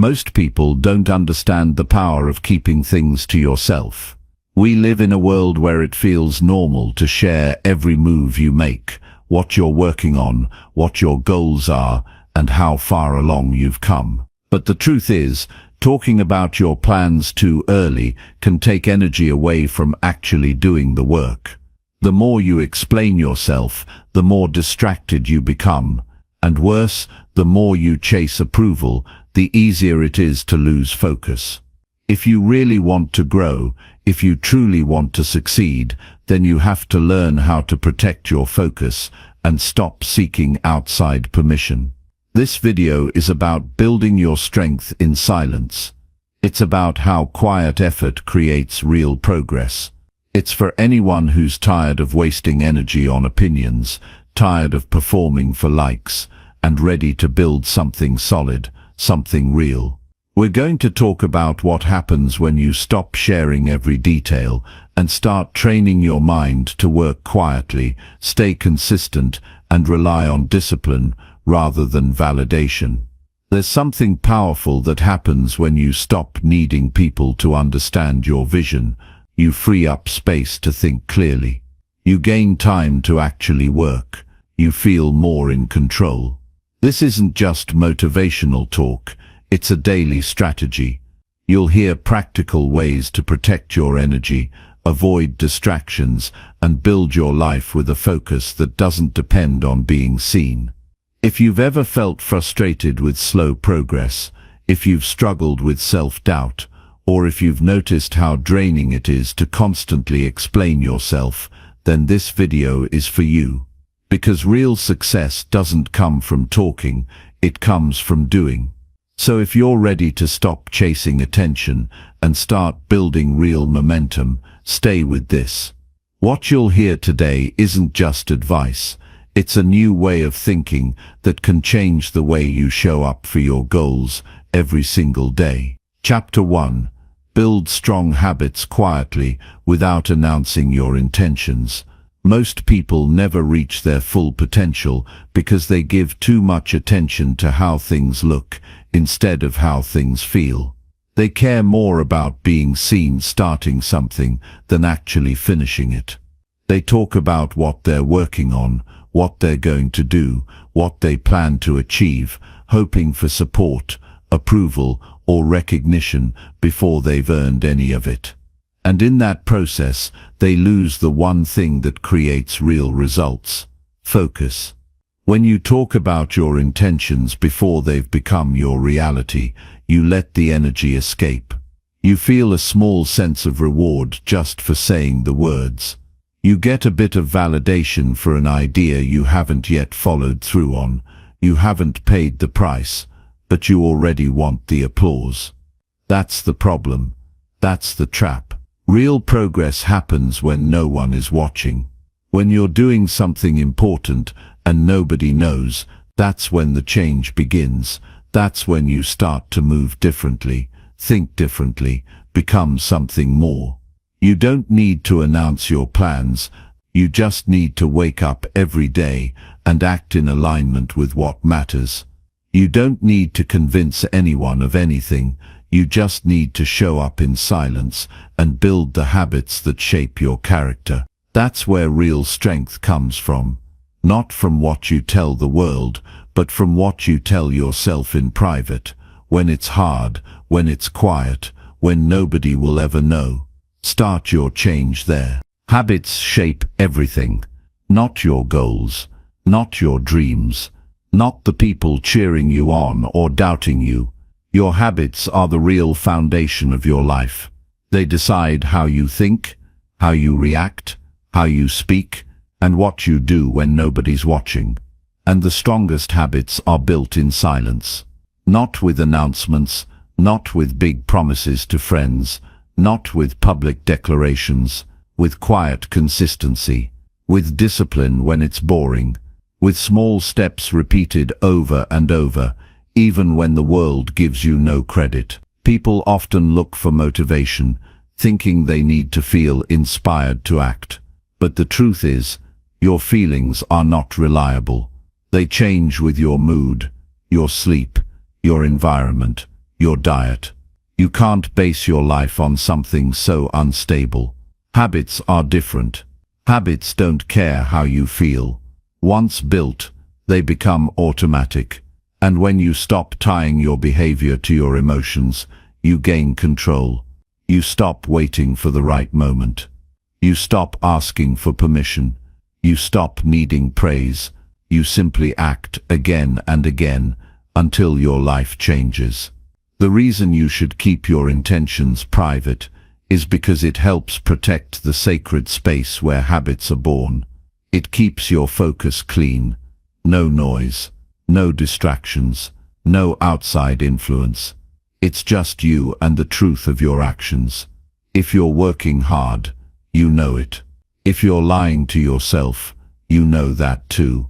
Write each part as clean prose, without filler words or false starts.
Most people don't understand the power of keeping things to yourself. We live in a world where it feels normal to share every move you make, what you're working on, what your goals are, and how far along you've come. But the truth is, talking about your plans too early can take energy away from actually doing the work. The more you explain yourself, the more distracted you become. And worse, the more you chase approval, the easier it is to lose focus. If you really want to grow, if you truly want to succeed, then you have to learn how to protect your focus and stop seeking outside permission. This video is about building your strength in silence. It's about how quiet effort creates real progress. It's for anyone who's tired of wasting energy on opinions, tired of performing for likes, and ready to build something solid, something real. We're going to talk about what happens when you stop sharing every detail and start training your mind to work quietly, stay consistent, and rely on discipline rather than validation. There's something powerful that happens when you stop needing people to understand your vision. You free up space to think clearly. You gain time to actually work. You feel more in control. This isn't just motivational talk, it's a daily strategy. You'll hear practical ways to protect your energy, avoid distractions, and build your life with a focus that doesn't depend on being seen. If you've ever felt frustrated with slow progress, if you've struggled with self-doubt, or if you've noticed how draining it is to constantly explain yourself, then this video is for you. Because real success doesn't come from talking, it comes from doing. So if you're ready to stop chasing attention and start building real momentum, stay with this. What you'll hear today isn't just advice. It's a new way of thinking that can change the way you show up for your goals every single day. Chapter 1. Build strong habits quietly without announcing your intentions. Most people never reach their full potential because they give too much attention to how things look instead of how things feel. They care more about being seen starting something than actually finishing it. They talk about what they're working on, what they're going to do, what they plan to achieve, hoping for support, approval, or recognition before they've earned any of it. And in that process, they lose the one thing that creates real results: focus. When you talk about your intentions before they've become your reality, you let the energy escape. You feel a small sense of reward just for saying the words. You get a bit of validation for an idea you haven't yet followed through on. You haven't paid the price, but you already want the applause. That's the problem. That's the trap. Real progress happens when no one is watching. When you're doing something important and nobody knows, that's when the change begins. That's when you start to move differently, think differently, become something more. You don't need to announce your plans. You just need to wake up every day and act in alignment with what matters. You don't need to convince anyone of anything. You just need to show up in silence and build the habits that shape your character. That's where real strength comes from. Not from what you tell the world, but from what you tell yourself in private, when it's hard, when it's quiet, when nobody will ever know. Start your change there. Habits shape everything. Not your goals, not your dreams, not the people cheering you on or doubting you. Your habits are the real foundation of your life. They decide how you think, how you react, how you speak, and what you do when nobody's watching. And the strongest habits are built in silence. Not with announcements, not with big promises to friends, not with public declarations, with quiet consistency, with discipline when it's boring, with small steps repeated over and over, even when the world gives you no credit. People often look for motivation, thinking they need to feel inspired to act. But the truth is, your feelings are not reliable. They change with your mood, your sleep, your environment, your diet. You can't base your life on something so unstable. Habits are different. Habits don't care how you feel. Once built, they become automatic. And when you stop tying your behavior to your emotions, you gain control. You stop waiting for the right moment. You stop asking for permission. You stop needing praise. You simply act again and again until your life changes. The reason you should keep your intentions private is because it helps protect the sacred space where habits are born. It keeps your focus clean. No noise, no distractions, no outside influence. It's just you and the truth of your actions. If you're working hard, you know it. If you're lying to yourself, you know that too.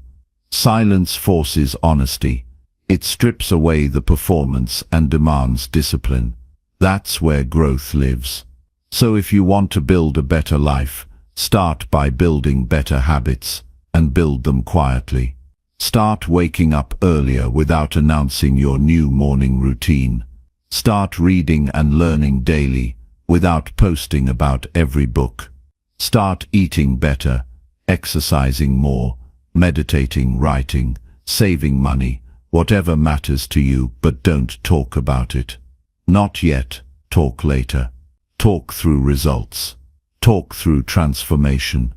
Silence forces honesty. It strips away the performance and demands discipline. That's where growth lives. So if you want to build a better life, start by building better habits, and build them quietly. Start waking up earlier without announcing your new morning routine. Start reading and learning daily without posting about every book. Start eating better, exercising more, meditating, writing, saving money, whatever matters to you, but don't talk about it. Not yet, talk later. Talk through results. Talk through transformation.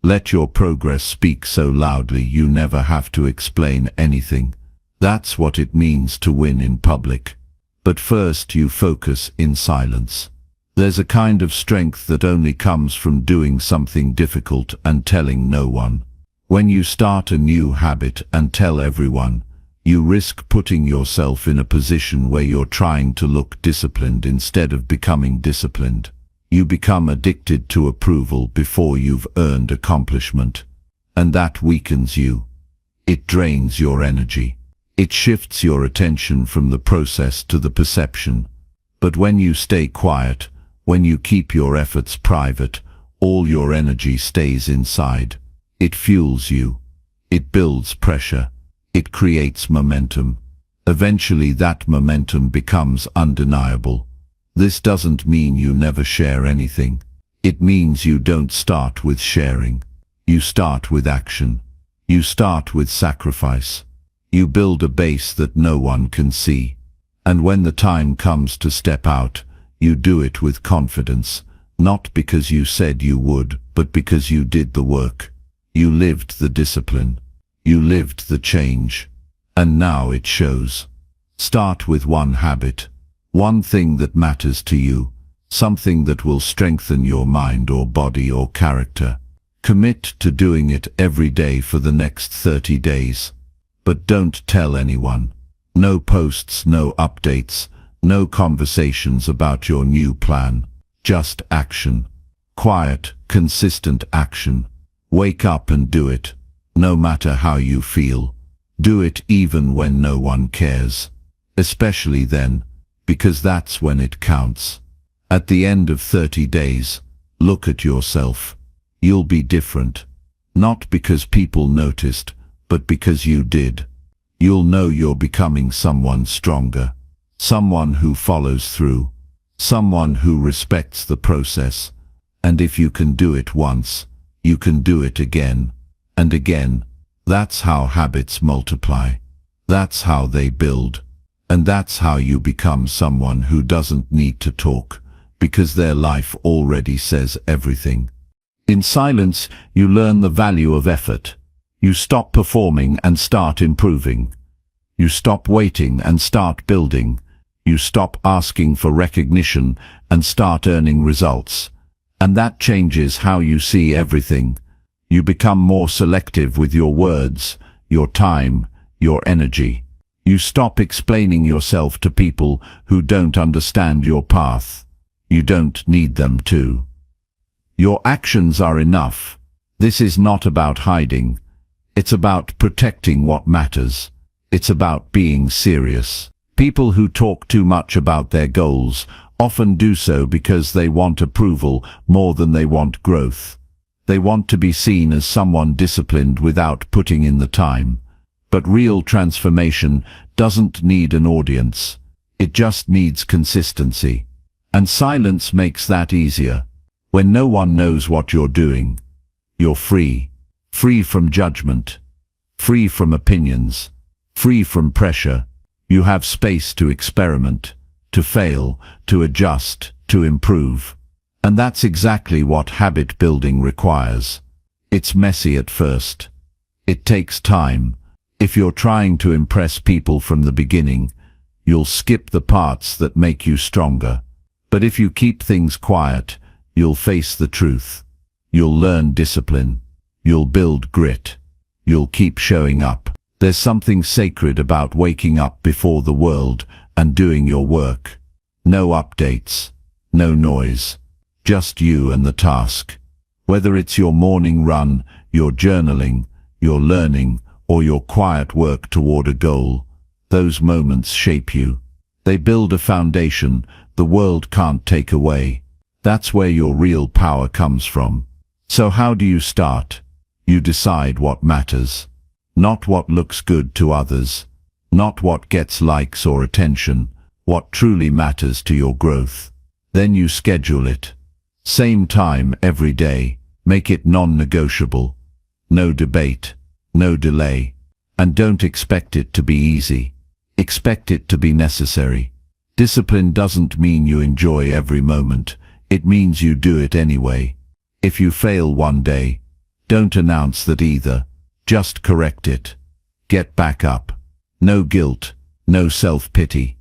Let your progress speak so loudly you never have to explain anything. That's what it means to win in public. But first you focus in silence. There's a kind of strength that only comes from doing something difficult and telling no one. When you start a new habit and tell everyone, you risk putting yourself in a position where you're trying to look disciplined instead of becoming disciplined. You become addicted to approval before you've earned accomplishment. And that weakens you. It drains your energy. It shifts your attention from the process to the perception. But when you stay quiet, when you keep your efforts private, all your energy stays inside. It fuels you. It builds pressure. It creates momentum. Eventually that momentum becomes undeniable. This doesn't mean you never share anything. It means you don't start with sharing. You start with action. You start with sacrifice. You build a base that no one can see. And when the time comes to step out, you do it with confidence, not because you said you would, but because you did the work. You lived the discipline. You lived the change. And now it shows. Start with one habit. One thing that matters to you, something that will strengthen your mind or body or character. Commit to doing it every day for the next 30 days. But don't tell anyone. No posts, no updates, no conversations about your new plan. Just action. Quiet, consistent action. Wake up and do it, no matter how you feel. Do it even when no one cares. Especially then, because that's when it counts. At the end of 30 days, look at yourself. You'll be different. Not because people noticed, but because you did. You'll know you're becoming someone stronger. Someone who follows through. Someone who respects the process. And if you can do it once, you can do it again and again. That's how habits multiply. That's how they build. And that's how you become someone who doesn't need to talk, because their life already says everything. In silence, you learn the value of effort. You stop performing and start improving. You stop waiting and start building. You stop asking for recognition and start earning results. And that changes how you see everything. You become more selective with your words, your time, your energy. You stop explaining yourself to people who don't understand your path. You don't need them to. Your actions are enough. This is not about hiding. It's about protecting what matters. It's about being serious. People who talk too much about their goals often do so because they want approval more than they want growth. They want to be seen as someone disciplined without putting in the time. But real transformation doesn't need an audience. It just needs consistency. And silence makes that easier. When no one knows what you're doing, you're free. Free from judgment. Free from opinions. Free from pressure. You have space to experiment, to fail, to adjust, to improve. And that's exactly what habit building requires. It's messy at first. It takes time. If you're trying to impress people from the beginning, you'll skip the parts that make you stronger. But if you keep things quiet, you'll face the truth. You'll learn discipline. You'll build grit. You'll keep showing up. There's something sacred about waking up before the world and doing your work. No updates. No noise. Just you and the task. Whether it's your morning run, your journaling, your learning, or your quiet work toward a goal, those moments shape you. They build a foundation the world can't take away. That's where your real power comes from. So how do you start? You decide what matters. Not what looks good to others. Not what gets likes or attention. What truly matters to your growth. Then you schedule it. Same time every day. Make it non-negotiable. No debate. No delay. And don't expect it to be easy. Expect it to be necessary. Discipline doesn't mean you enjoy every moment. It means you do it anyway. If you fail one day, don't announce that either. Just correct it. Get back up. No guilt. No self-pity.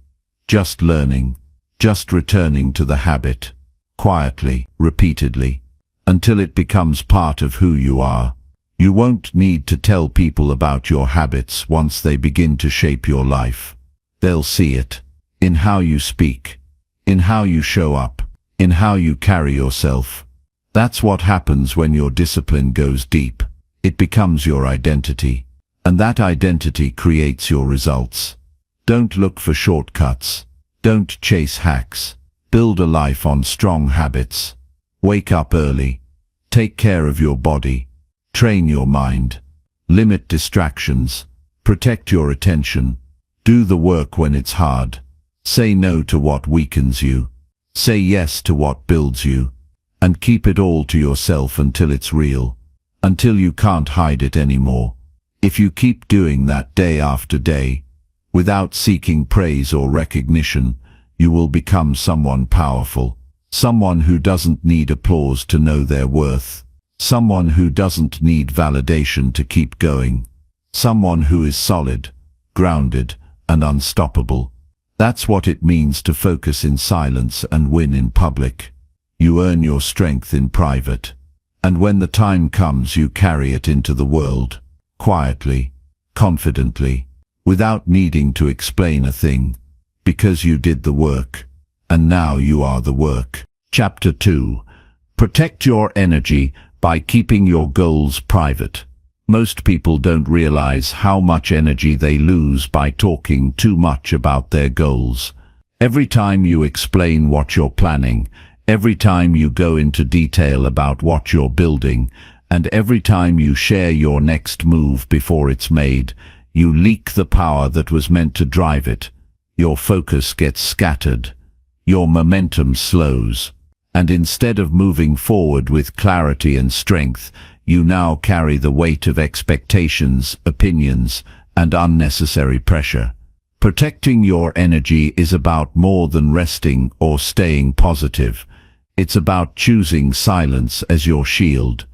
Just learning. Just returning to the habit. Quietly, repeatedly. Until it becomes part of who you are. You won't need to tell people about your habits once they begin to shape your life. They'll see it. In how you speak. In how you show up. In how you carry yourself. That's what happens when your discipline goes deep. It becomes your identity. And that identity creates your results. Don't look for shortcuts. Don't chase hacks. Build a life on strong habits. Wake up early. Take care of your body. Train your mind. Limit distractions. Protect your attention. Do the work when it's hard. Say no to what weakens you. Say yes to what builds you. And keep it all to yourself until it's real. Until you can't hide it anymore. If you keep doing that day after day, without seeking praise or recognition, you will become someone powerful. Someone who doesn't need applause to know their worth. Someone who doesn't need validation to keep going. Someone who is solid, grounded, and unstoppable. That's what it means to focus in silence and win in public. You earn your strength in private. And when the time comes, you carry it into the world. Quietly, confidently, without needing to explain a thing. Because you did the work. And now you are the work. Chapter 2. Protect your energy by keeping your goals private. Most people don't realize how much energy they lose by talking too much about their goals. Every time you explain what you're planning, every time you go into detail about what you're building, and every time you share your next move before it's made, you leak the power that was meant to drive it. Your focus gets scattered. Your momentum slows. And instead of moving forward with clarity and strength, you now carry the weight of expectations, opinions, and unnecessary pressure. Protecting your energy is about more than resting or staying positive. It's about choosing silence as your shield.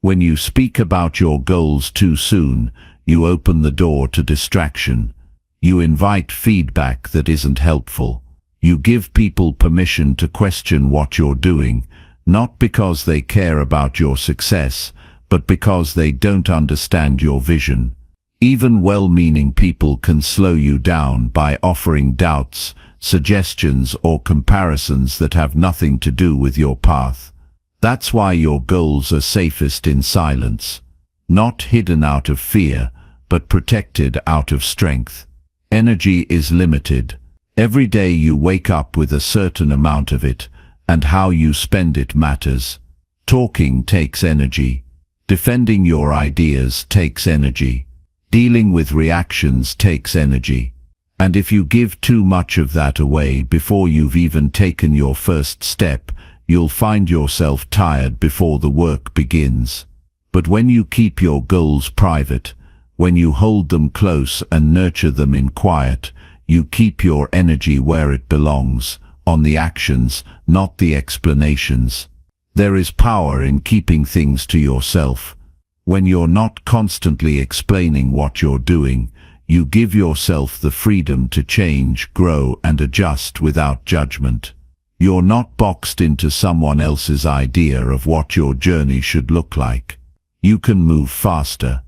When you speak about your goals too soon, you open the door to distraction. You invite feedback that isn't helpful. You give people permission to question what you're doing, not because they care about your success, but because they don't understand your vision. Even well-meaning people can slow you down by offering doubts, suggestions, or comparisons that have nothing to do with your path. That's why your goals are safest in silence, not hidden out of fear, but protected out of strength. Energy is limited. Every day you wake up with a certain amount of it, and how you spend it matters. Talking takes energy. Defending your ideas takes energy. Dealing with reactions takes energy. And if you give too much of that away before you've even taken your first step, you'll find yourself tired before the work begins. But when you keep your goals private, when you hold them close and nurture them in quiet, you keep your energy where it belongs, on the actions, not the explanations. There is power in keeping things to yourself. When you're not constantly explaining what you're doing, you give yourself the freedom to change, grow, and adjust without judgment. You're not boxed into someone else's idea of what your journey should look like. You can move faster.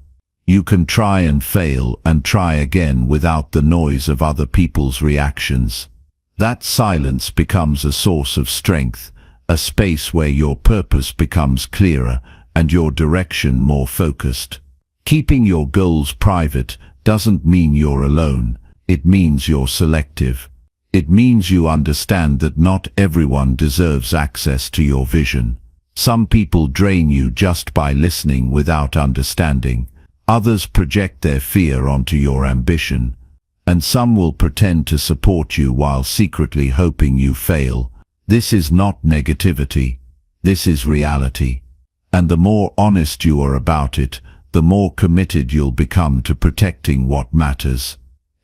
You can try and fail and try again without the noise of other people's reactions. That silence becomes a source of strength, a space where your purpose becomes clearer and your direction more focused. Keeping your goals private doesn't mean you're alone. It means you're selective. It means you understand that not everyone deserves access to your vision. Some people drain you just by listening without understanding. Others project their fear onto your ambition. And some will pretend to support you while secretly hoping you fail. This is not negativity. This is reality. And the more honest you are about it, the more committed you'll become to protecting what matters.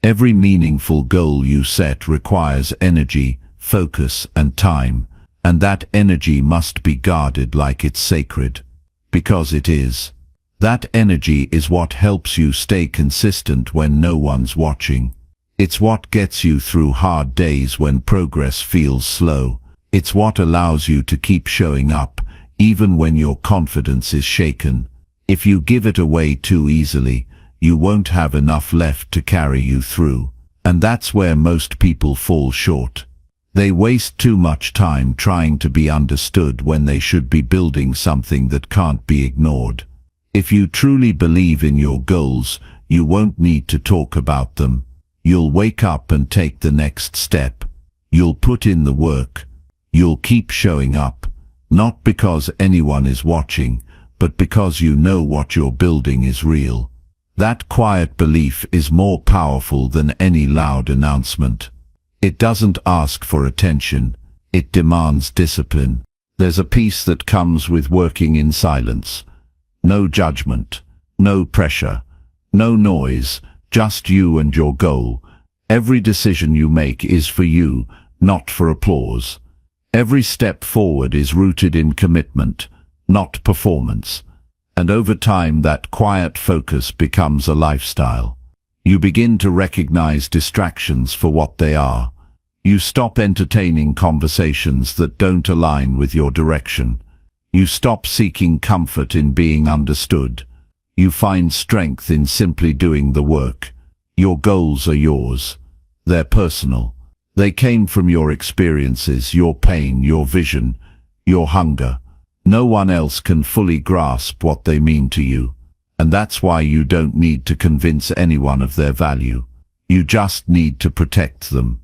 Every meaningful goal you set requires energy, focus, and time, and that energy must be guarded like it's sacred. Because it is. That energy is what helps you stay consistent when no one's watching. It's what gets you through hard days when progress feels slow. It's what allows you to keep showing up, even when your confidence is shaken. If you give it away too easily, you won't have enough left to carry you through. And that's where most people fall short. They waste too much time trying to be understood when they should be building something that can't be ignored. If you truly believe in your goals, you won't need to talk about them. You'll wake up and take the next step. You'll put in the work. You'll keep showing up, not because anyone is watching, but because you know what you're building is real. That quiet belief is more powerful than any loud announcement. It doesn't ask for attention. It demands discipline. There's a peace that comes with working in silence. No judgment, no pressure, no noise, just you and your goal. Every decision you make is for you, not for applause. Every step forward is rooted in commitment, not performance. And over time that quiet focus becomes a lifestyle. You begin to recognize distractions for what they are. You stop entertaining conversations that don't align with your direction. You stop seeking comfort in being understood. You find strength in simply doing the work. Your goals are yours. They're personal. They came from your experiences, your pain, your vision, your hunger. No one else can fully grasp what they mean to you, and that's why you don't need to convince anyone of their value. You just need to protect them.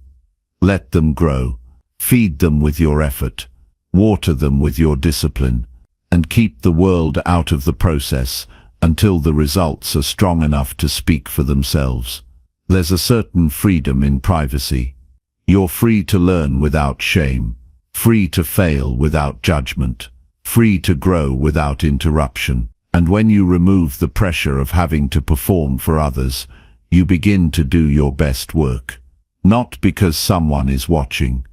Let them grow. Feed them with your effort. Water them with your discipline. And keep the world out of the process until the results are strong enough to speak for themselves. There's a certain freedom in privacy. You're free to learn without shame. Free to fail without judgment. Free to grow without interruption. And when you remove the pressure of having to perform for others, you begin to do your best work. Not because someone is watching,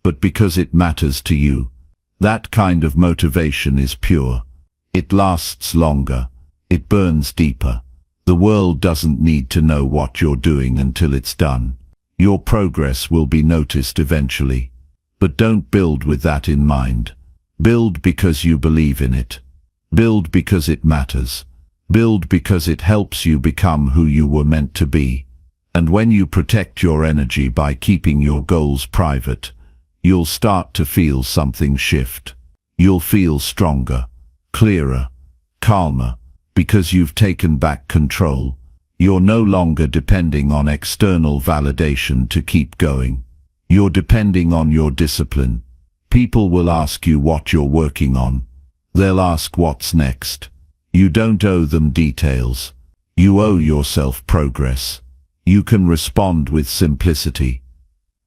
but because it matters to you. That kind of motivation is pure. It lasts longer. It burns deeper. The world doesn't need to know what you're doing until it's done. Your progress will be noticed eventually. But don't build with that in mind. Build because you believe in it. Build because it matters. Build because it helps you become who you were meant to be. And when you protect your energy by keeping your goals private, you'll start to feel something shift. You'll feel stronger, clearer, calmer, because you've taken back control. You're no longer depending on external validation to keep going. You're depending on your discipline. People will ask you what you're working on. They'll ask what's next. You don't owe them details. You owe yourself progress. You can respond with simplicity.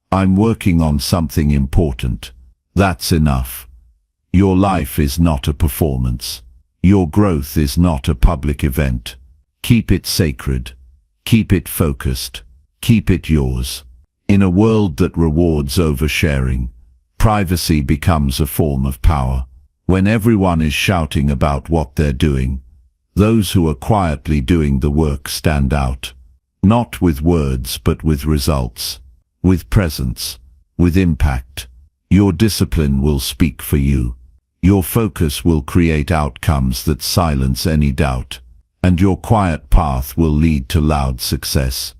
I'm working on something important. That's enough. Your life is not a performance. Your growth is not a public event. Keep it sacred. Keep it focused. Keep it yours. In a world that rewards oversharing, privacy becomes a form of power. When everyone is shouting about what they're doing, those who are quietly doing the work stand out. Not with words, but with results, with presence, with impact. Your discipline will speak for you. Your focus will create outcomes that silence any doubt. And your quiet path will lead to loud success.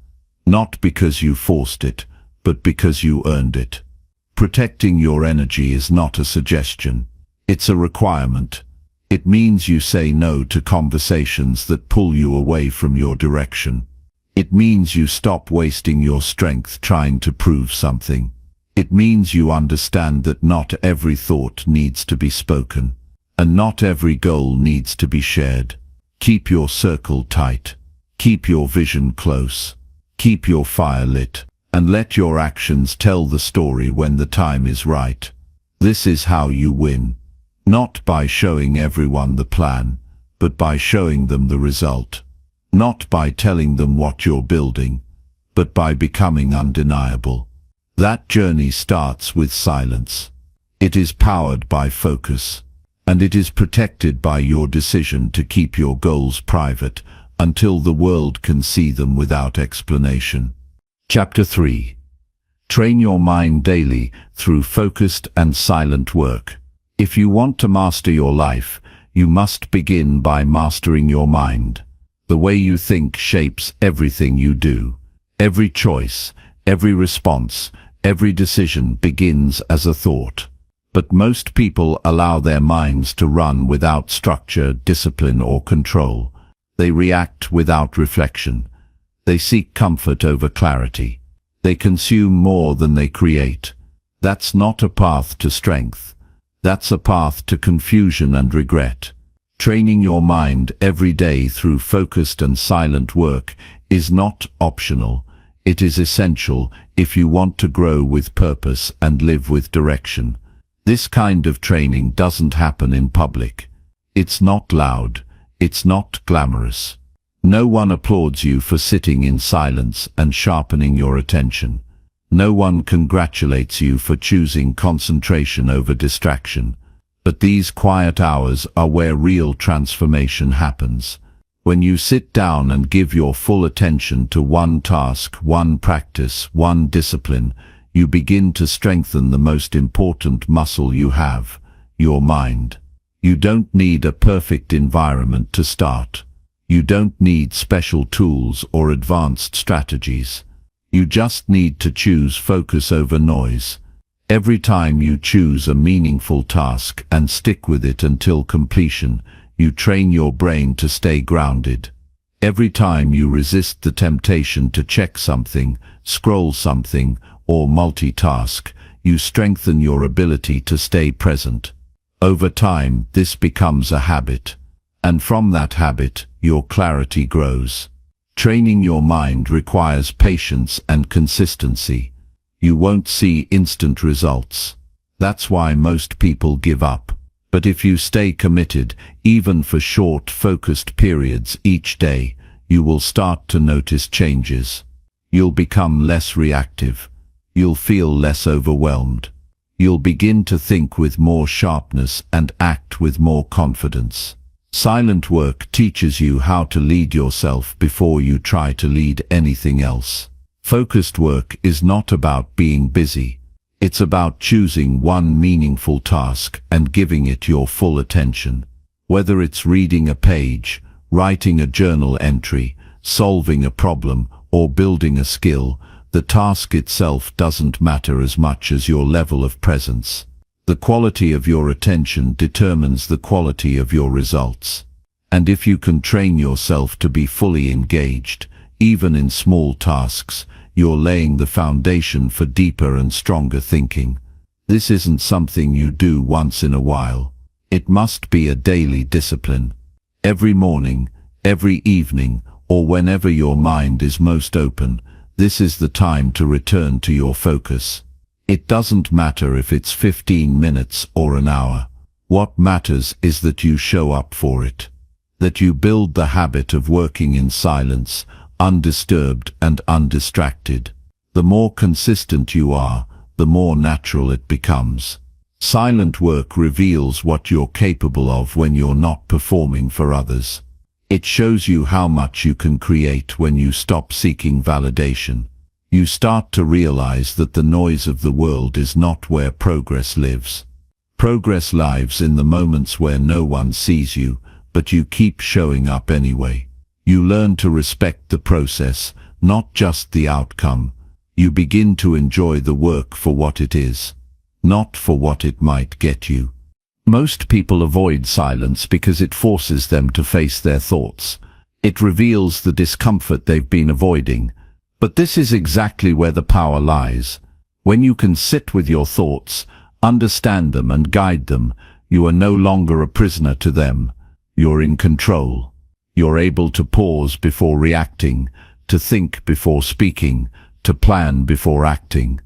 Not because you forced it, but because you earned it. Protecting your energy is not a suggestion. It's a requirement. It means you say no to conversations that pull you away from your direction. It means you stop wasting your strength trying to prove something. It means you understand that not every thought needs to be spoken, and not every goal needs to be shared. Keep your circle tight. Keep your vision close. Keep your fire lit, and let your actions tell the story when the time is right. This is how you win. Not by showing everyone the plan, but by showing them the result. Not by telling them what you're building, but by becoming undeniable. That journey starts with silence. It is powered by focus, and it is protected by your decision to keep your goals private until the world can see them without explanation. Chapter 3. Train your mind daily through focused and silent work. If you want to master your life, you must begin by mastering your mind. The way you think shapes everything you do. Every choice, every response, every decision begins as a thought. But most people allow their minds to run without structure, discipline, or control. They react without reflection. They seek comfort over clarity. They consume more than they create. That's not a path to strength. That's a path to confusion and regret. Training your mind every day through focused and silent work is not optional. It is essential if you want to grow with purpose and live with direction. This kind of training doesn't happen in public. It's not loud. It's not glamorous. No one applauds you for sitting in silence and sharpening your attention. No one congratulates you for choosing concentration over distraction. But these quiet hours are where real transformation happens. When you sit down and give your full attention to one task, one practice, one discipline, you begin to strengthen the most important muscle you have, your mind. You don't need a perfect environment to start. You don't need special tools or advanced strategies. You just need to choose focus over noise. Every time you choose a meaningful task and stick with it until completion, you train your brain to stay grounded. Every time you resist the temptation to check something, scroll something, or multitask, you strengthen your ability to stay present. Over time, this becomes a habit. And from that habit, your clarity grows. Training your mind requires patience and consistency. You won't see instant results. That's why most people give up. But if you stay committed, even for short, focused periods each day, you will start to notice changes. You'll become less reactive. You'll feel less overwhelmed. You'll begin to think with more sharpness and act with more confidence. Silent work teaches you how to lead yourself before you try to lead anything else. Focused work is not about being busy. It's about choosing one meaningful task and giving it your full attention. Whether it's reading a page, writing a journal entry, solving a problem, or building a skill, the task itself doesn't matter as much as your level of presence. The quality of your attention determines the quality of your results. And if you can train yourself to be fully engaged, even in small tasks, you're laying the foundation for deeper and stronger thinking. This isn't something you do once in a while. It must be a daily discipline. Every morning, every evening, or whenever your mind is most open, This is the time to return to your focus. It doesn't matter if it's 15 minutes or an hour. What matters is that you show up for it. That you build the habit of working in silence, undisturbed and undistracted. The more consistent you are, the more natural it becomes. Silent work reveals what you're capable of when you're not performing for others. It shows you how much you can create when you stop seeking validation. You start to realize that the noise of the world is not where progress lives. Progress lives in the moments where no one sees you, but you keep showing up anyway. You learn to respect the process, not just the outcome. You begin to enjoy the work for what it is, not for what it might get you. Most people avoid silence because it forces them to face their thoughts. It reveals the discomfort they've been avoiding. But this is exactly where the power lies. When you can sit with your thoughts, understand them and guide them, you are no longer a prisoner to them. You're in control. You're able to pause before reacting, to think before speaking, to plan before acting.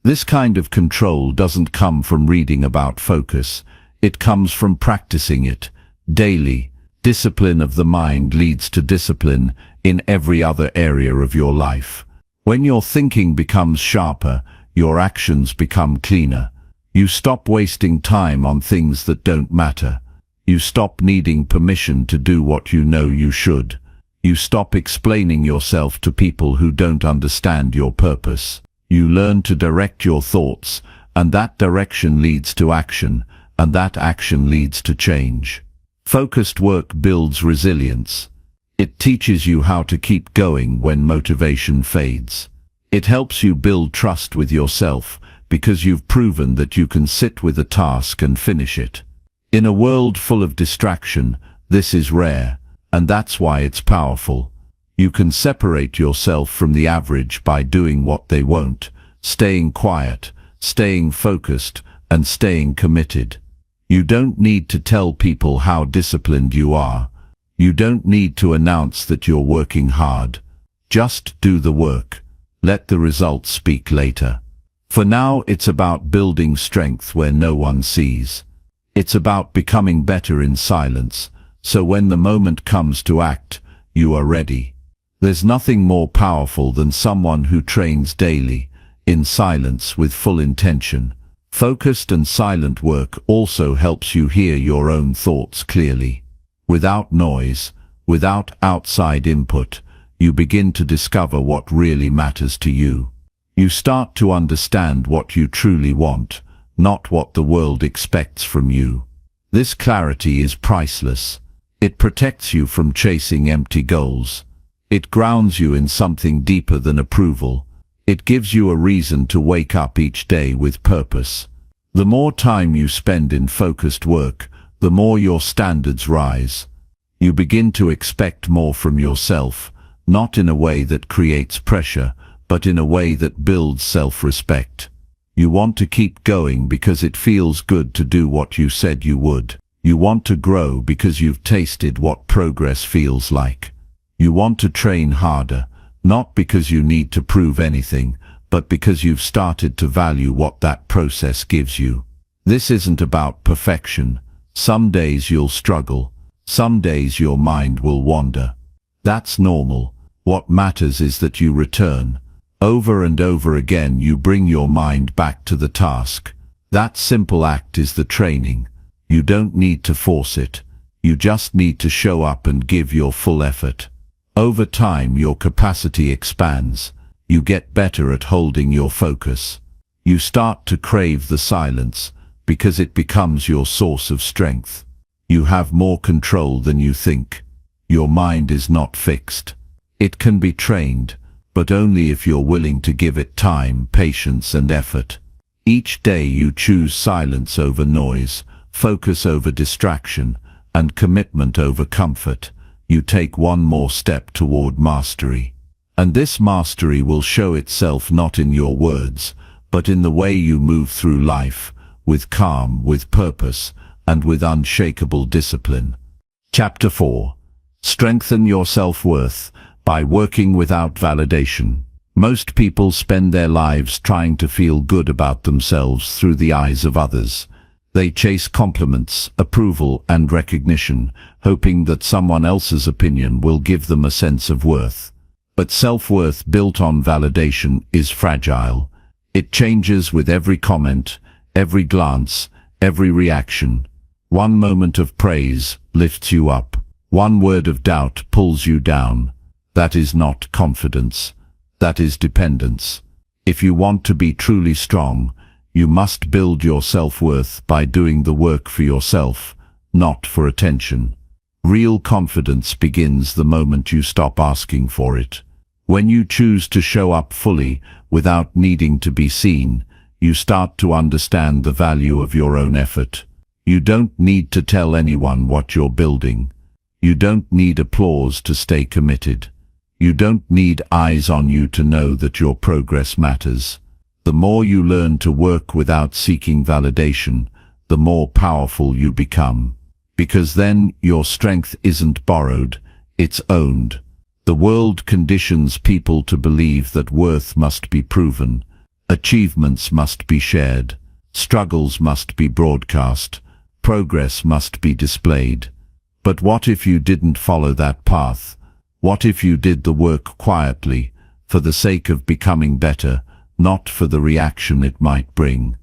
This kind of control doesn't come from reading about focus. It comes from practicing it daily. Discipline of the mind leads to discipline in every other area of your life. When your thinking becomes sharper, your actions become cleaner. You stop wasting time on things that don't matter. You stop needing permission to do what you know you should. You stop explaining yourself to people who don't understand your purpose. You learn to direct your thoughts, and that direction leads to action, and that action leads to change. Focused work builds resilience. It teaches you how to keep going when motivation fades. It helps you build trust with yourself because you've proven that you can sit with a task and finish it. In a world full of distraction, this is rare, and that's why it's powerful. You can separate yourself from the average by doing what they won't, staying quiet, staying focused, and staying committed. You don't need to tell people how disciplined you are. You don't need to announce that you're working hard. Just do the work. Let the results speak later. For now, it's about building strength where no one sees. It's about becoming better in silence, so when the moment comes to act, you are ready. There's nothing more powerful than someone who trains daily, in silence with full intention. Focused and silent work also helps you hear your own thoughts clearly. Without noise, without outside input, you begin to discover what really matters to you. You start to understand what you truly want, not what the world expects from you. This clarity is priceless. It protects you from chasing empty goals. It grounds you in something deeper than approval. It gives you a reason to wake up each day with purpose. The more time you spend in focused work, the more your standards rise. You begin to expect more from yourself, not in a way that creates pressure, but in a way that builds self-respect. You want to keep going because it feels good to do what you said you would. You want to grow because you've tasted what progress feels like. You want to train harder, not because you need to prove anything, but because you've started to value what that process gives you. This isn't about perfection. Some days you'll struggle. Some days your mind will wander. That's normal. What matters is that you return. Over and over again you bring your mind back to the task. That simple act is the training. You don't need to force it. You just need to show up and give your full effort. Over time your capacity expands. You get better at holding your focus. You start to crave the silence because it becomes your source of strength. You have more control than you think. Your mind is not fixed. It can be trained, but only if you're willing to give it time, patience, and effort. Each day you choose silence over noise, focus over distraction, and commitment over comfort. You take one more step toward mastery. And this mastery will show itself not in your words, but in the way you move through life, with calm, with purpose, and with unshakable discipline. Chapter 4. Strengthen your self-worth by working without validation. Most people spend their lives trying to feel good about themselves through the eyes of others. They chase compliments, approval, and recognition, hoping that someone else's opinion will give them a sense of worth. But self-worth built on validation is fragile. It changes with every comment, every glance, every reaction. One moment of praise lifts you up. One word of doubt pulls you down. That is not confidence. That is dependence. If you want to be truly strong, you must build your self-worth by doing the work for yourself, not for attention. Real confidence begins the moment you stop asking for it. When you choose to show up fully, without needing to be seen, you start to understand the value of your own effort. You don't need to tell anyone what you're building. You don't need applause to stay committed. You don't need eyes on you to know that your progress matters. The more you learn to work without seeking validation, the more powerful you become. Because then your strength isn't borrowed, it's owned. The world conditions people to believe that worth must be proven, achievements must be shared, struggles must be broadcast, progress must be displayed. But what if you didn't follow that path? What if you did the work quietly, for the sake of becoming better, not for the reaction it might bring?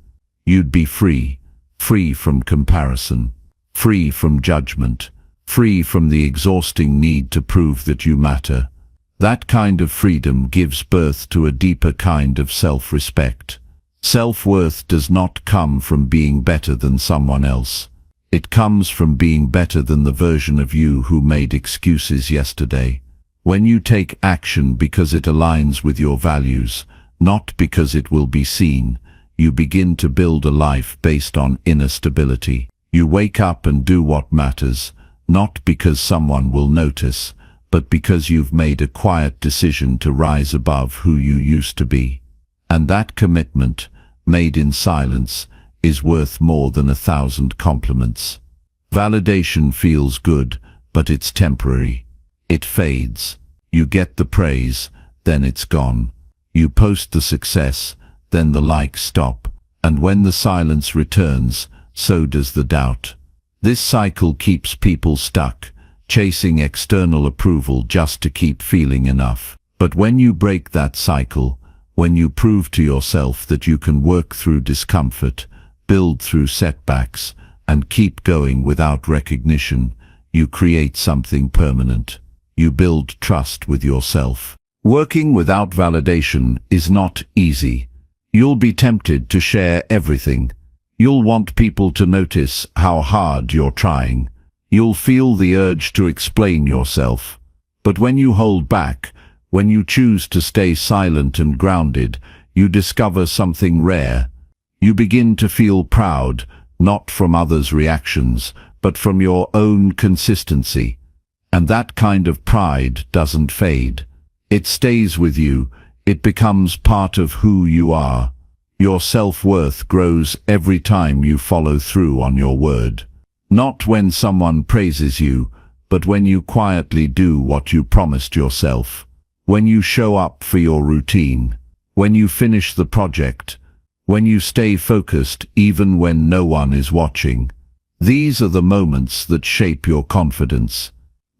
You'd be free, free from comparison, free from judgment, free from the exhausting need to prove that you matter. That kind of freedom gives birth to a deeper kind of self-respect. Self-worth does not come from being better than someone else. It comes from being better than the version of you who made excuses yesterday. When you take action because it aligns with your values, not because it will be seen, you begin to build a life based on inner stability. You wake up and do what matters, not because someone will notice, but because you've made a quiet decision to rise above who you used to be. And that commitment, made in silence, is worth more than 1,000 compliments. Validation feels good, but it's temporary. It fades. You get the praise, then it's gone. You post the success, then the likes stop. And when the silence returns, so does the doubt. This cycle keeps people stuck, chasing external approval just to keep feeling enough. But when you break that cycle, when you prove to yourself that you can work through discomfort, build through setbacks, and keep going without recognition, you create something permanent. You build trust with yourself. Working without validation is not easy. You'll be tempted to share everything. You'll want people to notice how hard you're trying. You'll feel the urge to explain yourself. But when you hold back, when you choose to stay silent and grounded, you discover something rare. You begin to feel proud, not from others' reactions, but from your own consistency. And that kind of pride doesn't fade. It stays with you. It becomes part of who you are. Your self-worth grows every time you follow through on your word. Not when someone praises you, but when you quietly do what you promised yourself. When you show up for your routine. When you finish the project. When you stay focused even when no one is watching. These are the moments that shape your confidence.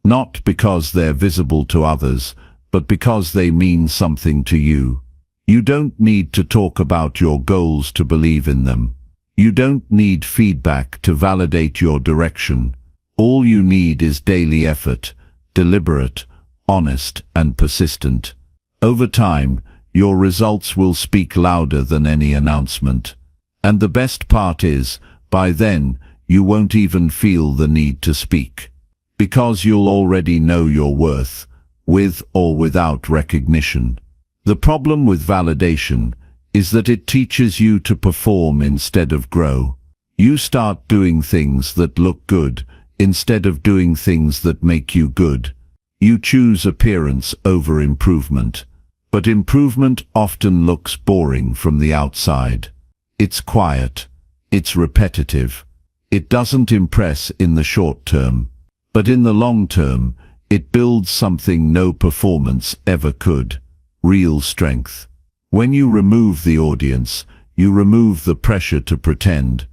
Not because they're visible to others, but because they mean something to you. You don't need to talk about your goals to believe in them. You don't need feedback to validate your direction. All you need is daily effort, deliberate, honest, and persistent. Over time, your results will speak louder than any announcement. And the best part is, by then, you won't even feel the need to speak. Because you'll already know your worth, with or without recognition. The problem with validation is that it teaches you to perform instead of grow. You start doing things that look good, instead of doing things that make you good. You choose appearance over improvement. But improvement often looks boring from the outside. It's quiet. It's repetitive. It doesn't impress in the short term. But in the long term, it builds something no performance ever could. real strength. When you remove the audience, you remove the pressure to pretend.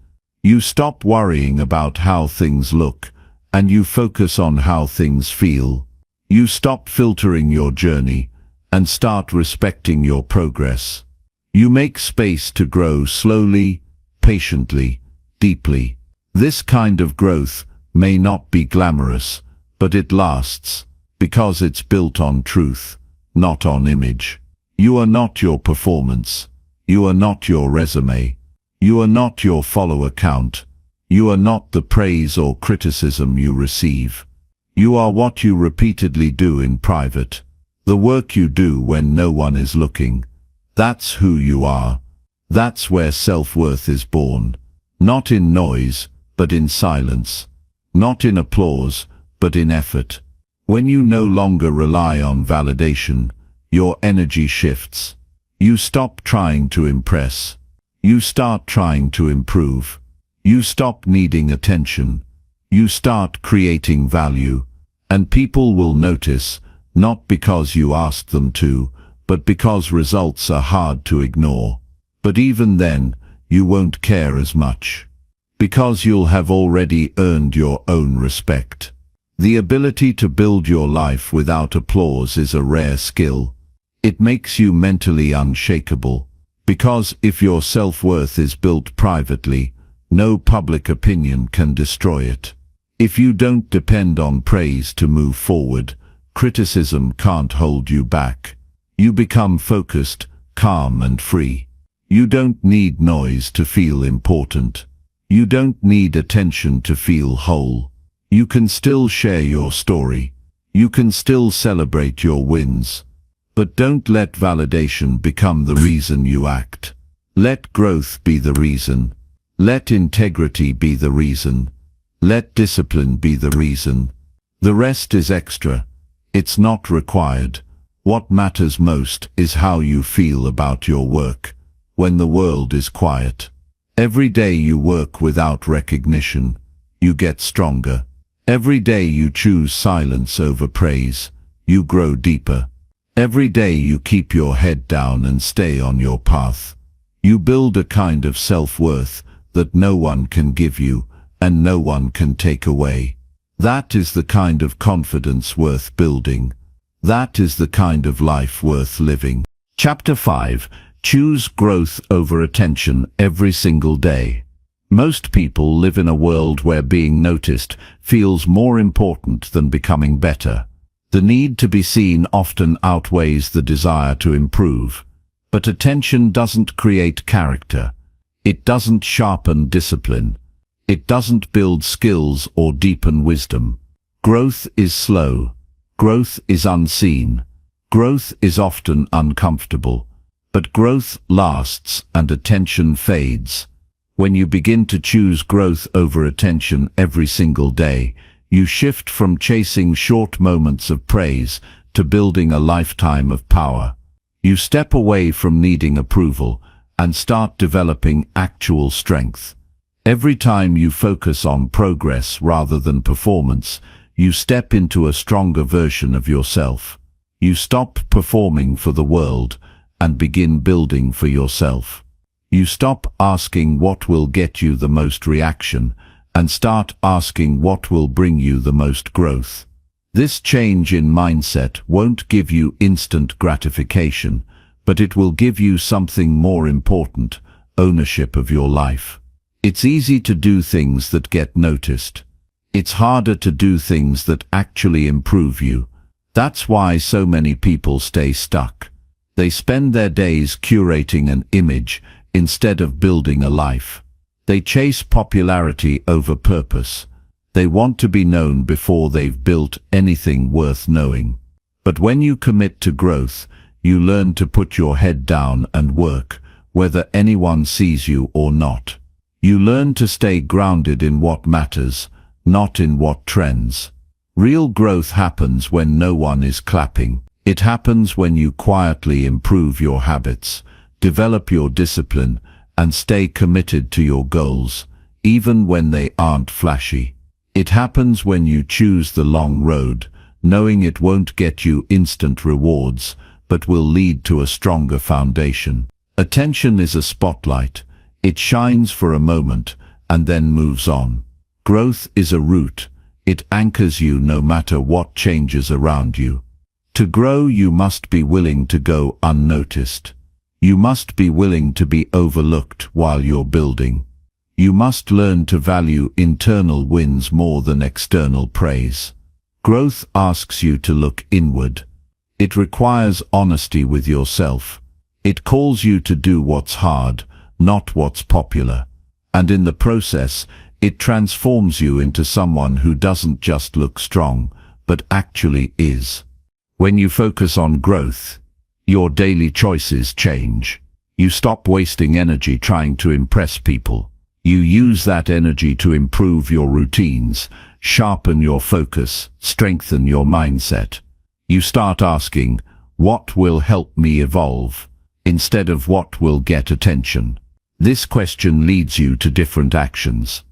You stop worrying about how things look, and you focus on how things feel. You stop filtering your journey, and start respecting your progress. You make space to grow slowly, patiently, deeply. This kind of growth may not be glamorous, but it lasts, because it's built on truth, not on image. You are not your performance. You are not your resume. You are not your follower count. You are not the praise or criticism you receive. You are what you repeatedly do in private. The work you do when no one is looking. That's who you are. That's where self-worth is born. Not in noise, but in silence. Not in applause, but in effort. When you no longer rely on validation, your energy shifts. You stop trying to impress. You start trying to improve. You stop needing attention. You start creating value. And people will notice, not because you asked them to, but because results are hard to ignore. But even then, you won't care as much. Because you'll have already earned your own respect. The ability to build your life without applause is a rare skill. It makes you mentally unshakable. Because if your self-worth is built privately, no public opinion can destroy it. If you don't depend on praise to move forward, criticism can't hold you back. You become focused, calm and free. You don't need noise to feel important. You don't need attention to feel whole. You can still share your story. You can still celebrate your wins. But don't let validation become the reason you act. Let growth be the reason. Let integrity be the reason. Let discipline be the reason. The rest is extra. It's not required. What matters most is how you feel about your work when the world is quiet. Every day you work without recognition, you get stronger. Every day you choose silence over praise, you grow deeper. Every day you keep your head down and stay on your path. You build a kind of self-worth that no one can give you and no one can take away. That is the kind of confidence worth building. That is the kind of life worth living. Chapter 5. Choose growth over attention every single day. Most people live in a world where being noticed feels more important than becoming better. The need to be seen often outweighs the desire to improve. But attention doesn't create character. It doesn't sharpen discipline. It doesn't build skills or deepen wisdom. Growth is slow. Growth is unseen. Growth is often uncomfortable. But growth lasts and attention fades. When you begin to choose growth over attention every single day, you shift from chasing short moments of praise to building a lifetime of power. You step away from needing approval and start developing actual strength. Every time you focus on progress rather than performance, you step into a stronger version of yourself. You stop performing for the world and begin building for yourself. You stop asking what will get you the most reaction and start asking what will bring you the most growth. This change in mindset won't give you instant gratification, but it will give you something more important, ownership of your life. It's easy to do things that get noticed. It's harder to do things that actually improve you. That's why so many people stay stuck. They spend their days curating an image instead of building a life. They chase popularity over purpose. They want to be known before they've built anything worth knowing. But when you commit to growth, you learn to put your head down and work, whether anyone sees you or not. You learn to stay grounded in what matters, not in what trends. Real growth happens when no one is clapping. It happens when you quietly improve your habits, develop your discipline, and stay committed to your goals, even when they aren't flashy. It happens when you choose the long road, knowing it won't get you instant rewards, but will lead to a stronger foundation. Attention is a spotlight. It shines for a moment and then moves on. Growth is a root. It anchors you no matter what changes around you. To grow, you must be willing to go unnoticed. You must be willing to be overlooked while you're building. You must learn to value internal wins more than external praise. Growth asks you to look inward. It requires honesty with yourself. It calls you to do what's hard, not what's popular. And in the process, it transforms you into someone who doesn't just look strong, but actually is. When you focus on growth, your daily choices change. You stop wasting energy trying to impress people. You use that energy to improve your routines, sharpen your focus, strengthen your mindset. You start asking, what will help me evolve, instead of what will get attention. This question leads you to different actions.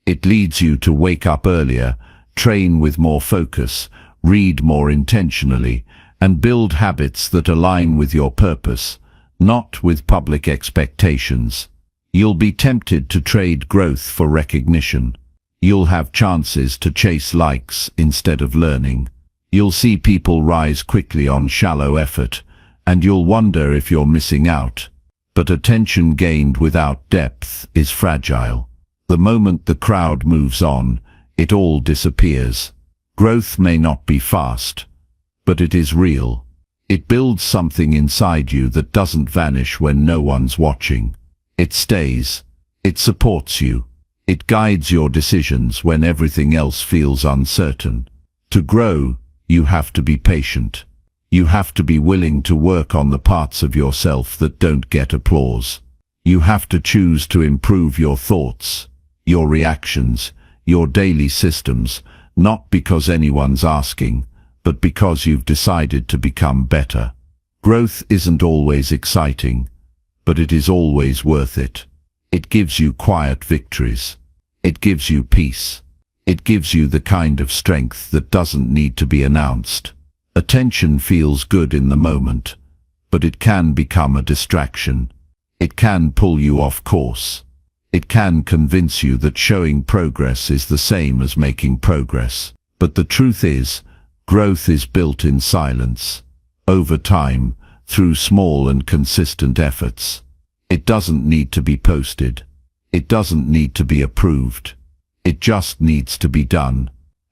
It leads you to wake up earlier, train with more focus, read more intentionally, and build habits that align with your purpose, not with public expectations. You'll be tempted to trade growth for recognition. You'll have chances to chase likes instead of learning. You'll see people rise quickly on shallow effort, and you'll wonder if you're missing out. But attention gained without depth is fragile. The moment the crowd moves on, it all disappears. Growth may not be fast, but it is real. It builds something inside you that doesn't vanish when no one's watching. It stays. It supports you. It guides your decisions when everything else feels uncertain. To grow, you have to be patient. You have to be willing to work on the parts of yourself that don't get applause. You have to choose to improve your thoughts, your reactions, your daily systems, not because anyone's asking, but because you've decided to become better. Growth isn't always exciting, but it is always worth it. It gives you quiet victories. It gives you peace. It gives you the kind of strength that doesn't need to be announced. Attention feels good in the moment, but it can become a distraction. It can pull you off course. It can convince you that showing progress is the same as making progress. But the truth is, growth is built in silence, over time, through small and consistent efforts. It doesn't need to be posted. It doesn't need to be approved. It just needs to be done.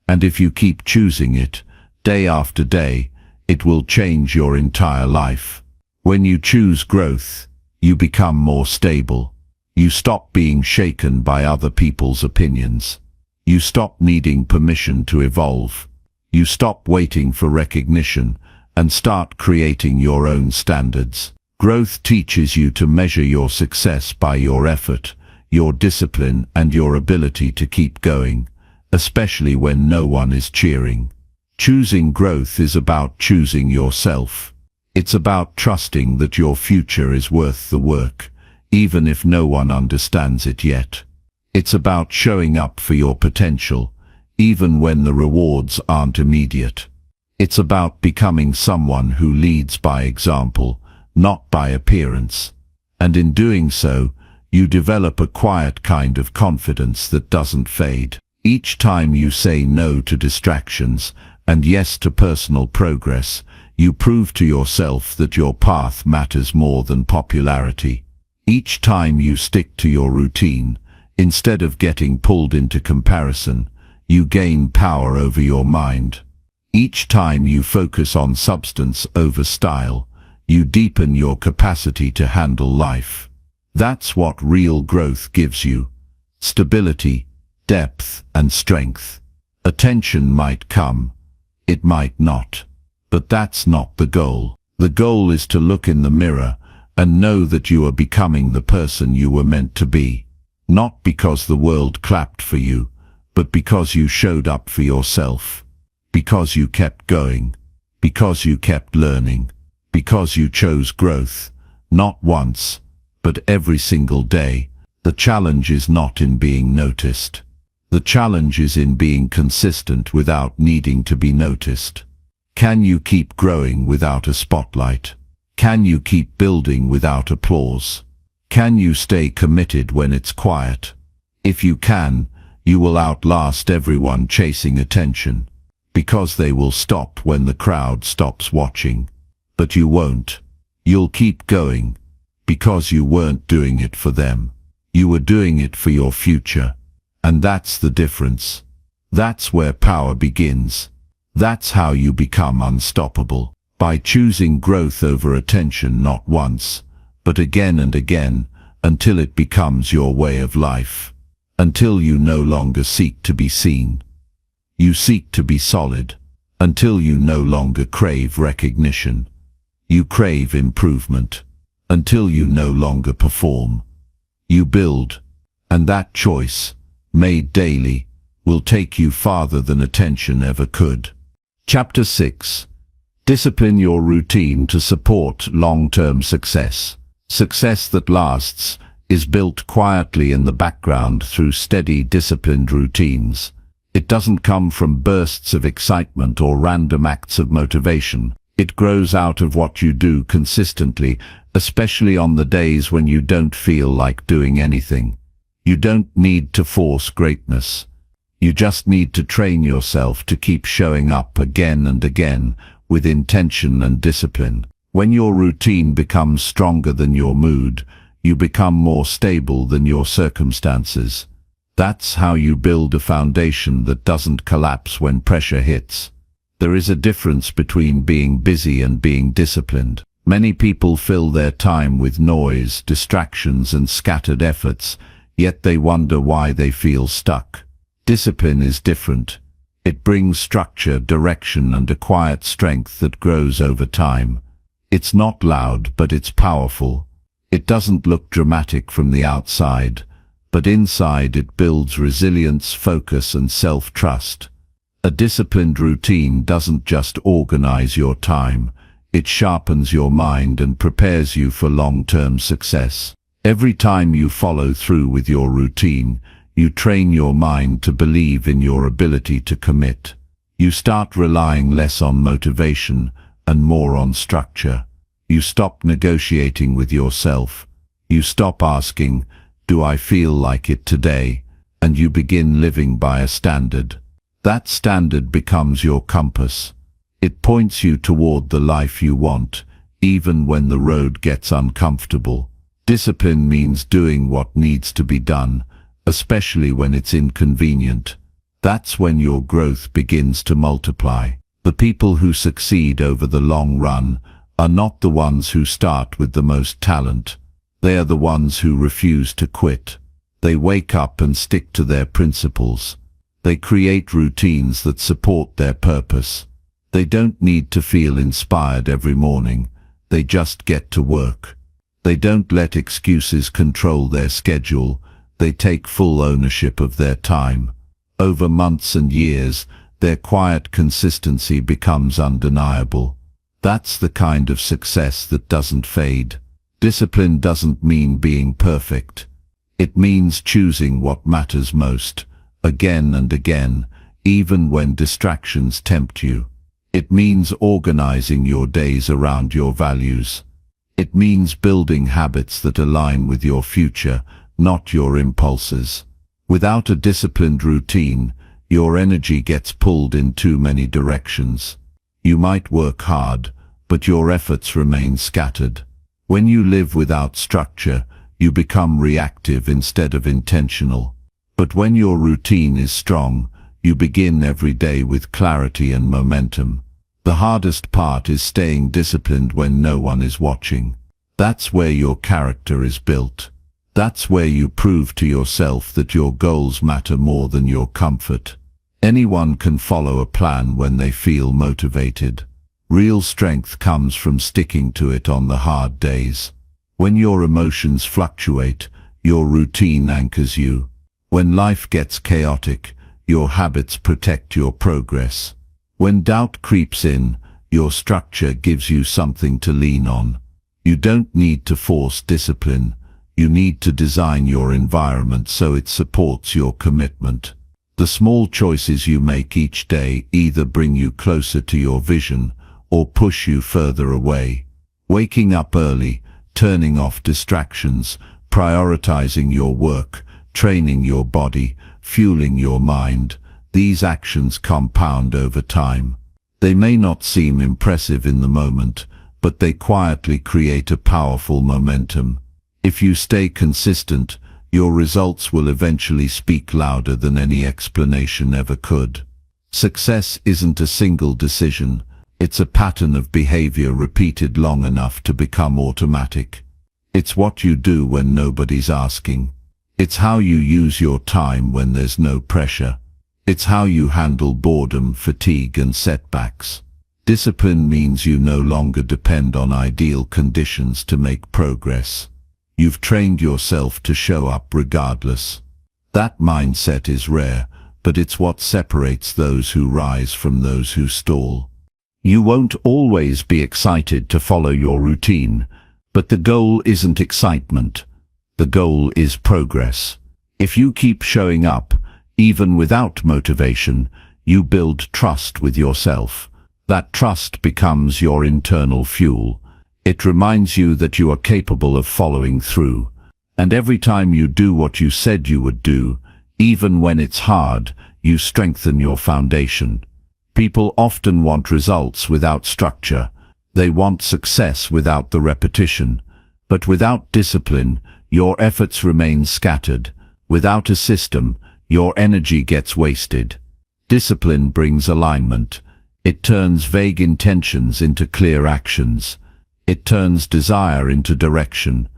And if you keep choosing it, day after day, it will change your entire life. When you choose growth, you become more stable. You stop being shaken by other people's opinions. You stop needing permission to evolve. You stop waiting for recognition and start creating your own standards. Growth teaches you to measure your success by your effort, your discipline, and your ability to keep going, especially when no one is cheering. Choosing growth is about choosing yourself. It's about trusting that your future is worth the work, even if no one understands it yet. It's about showing up for your potential, even when the rewards aren't immediate. It's about becoming someone who leads by example, not by appearance. And in doing so, you develop a quiet kind of confidence that doesn't fade. Each time you say no to distractions and yes to personal progress, you prove to yourself that your path matters more than popularity. Each time you stick to your routine, instead of getting pulled into comparison, you gain power over your mind. Each time you focus on substance over style, you deepen your capacity to handle life. That's what real growth gives you: stability, depth, and strength. Attention might come, it might not, but that's not the goal. The goal is to look in the mirror and know that you are becoming the person you were meant to be, not because the world clapped for you, but because you showed up for yourself, because you kept going, because you kept learning, because you chose growth, not once, but every single day. The challenge is not in being noticed. The challenge is in being consistent without needing to be noticed. Can you keep growing without a spotlight? Can you keep building without applause? Can you stay committed when it's quiet? If you can, you will outlast everyone chasing attention, because they will stop when the crowd stops watching. But you won't. You'll keep going, because you weren't doing it for them. You were doing it for your future. And that's the difference. That's where power begins. That's how you become unstoppable. By choosing growth over attention not once, but again and again, until it becomes your way of life. Until you no longer seek to be seen. You seek to be solid. Until you no longer crave recognition. You crave improvement. Until you no longer perform. You build. And that choice, made daily, will take you farther than attention ever could. Chapter 6. Discipline your routine to support long-term success. Success that lasts is built quietly in the background through steady, disciplined routines. It doesn't come from bursts of excitement or random acts of motivation. It grows out of what you do consistently, especially on the days when you don't feel like doing anything. You don't need to force greatness. You just need to train yourself to keep showing up again and again with intention and discipline. When your routine becomes stronger than your mood, you become more stable than your circumstances. That's how you build a foundation that doesn't collapse when pressure hits. There is a difference between being busy and being disciplined. Many people fill their time with noise, distractions, and scattered efforts, yet they wonder why they feel stuck. Discipline is different. It brings structure, direction, and a quiet strength that grows over time. It's not loud, but it's powerful. It doesn't look dramatic from the outside, but inside it builds resilience, focus, and self-trust. A disciplined routine doesn't just organize your time. It sharpens your mind and prepares you for long-term success. Every time you follow through with your routine, you train your mind to believe in your ability to commit. You start relying less on motivation and more on structure. You stop negotiating with yourself. You stop asking, "Do I feel like it today?" And you begin living by a standard. That standard becomes your compass. It points you toward the life you want, even when the road gets uncomfortable. Discipline means doing what needs to be done, especially when it's inconvenient. That's when your growth begins to multiply. The people who succeed over the long run are not the ones who start with the most talent. They are the ones who refuse to quit. They wake up and stick to their principles. They create routines that support their purpose. They don't need to feel inspired every morning. They just get to work. They don't let excuses control their schedule. They take full ownership of their time. Over months and years, their quiet consistency becomes undeniable. That's the kind of success that doesn't fade. Discipline doesn't mean being perfect. It means choosing what matters most, again and again, even when distractions tempt you. It means organizing your days around your values. It means building habits that align with your future, not your impulses. Without a disciplined routine, your energy gets pulled in too many directions. You might work hard, but your efforts remain scattered. When you live without structure, you become reactive instead of intentional. But when your routine is strong, you begin every day with clarity and momentum. The hardest part is staying disciplined when no one is watching. That's where your character is built. That's where you prove to yourself that your goals matter more than your comfort. Anyone can follow a plan when they feel motivated. Real strength comes from sticking to it on the hard days. When your emotions fluctuate, your routine anchors you. When life gets chaotic, your habits protect your progress. When doubt creeps in, your structure gives you something to lean on. You don't need to force discipline. You need to design your environment so it supports your commitment. The small choices you make each day either bring you closer to your vision or push you further away. Waking up early, turning off distractions, prioritizing your work, training your body, fueling your mind, these actions compound over time. They may not seem impressive in the moment, but they quietly create a powerful momentum. If you stay consistent, your results will eventually speak louder than any explanation ever could. Success isn't a single decision. It's a pattern of behavior repeated long enough to become automatic. It's what you do when nobody's asking. It's how you use your time when there's no pressure. It's how you handle boredom, fatigue, and setbacks. Discipline means you no longer depend on ideal conditions to make progress. You've trained yourself to show up regardless. That mindset is rare, but it's what separates those who rise from those who stall. You won't always be excited to follow your routine, but the goal isn't excitement. The goal is progress. If you keep showing up, even without motivation, you build trust with yourself. That trust becomes your internal fuel. It reminds you that you are capable of following through. And every time you do what you said you would do, even when it's hard, you strengthen your foundation. People often want results without structure. They want success without the repetition. But without discipline, your efforts remain scattered. Without a system, your energy gets wasted. Discipline brings alignment. It turns vague intentions into clear actions. It turns desire into direction.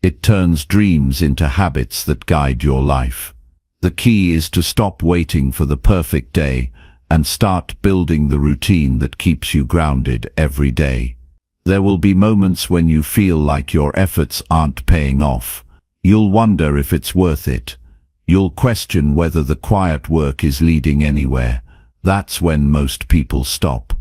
It turns dreams into habits that guide your life. The key is to stop waiting for the perfect day and start building the routine that keeps you grounded every day. There will be moments when you feel like your efforts aren't paying off. You'll wonder if it's worth it. You'll question whether the quiet work is leading anywhere. That's when most people stop.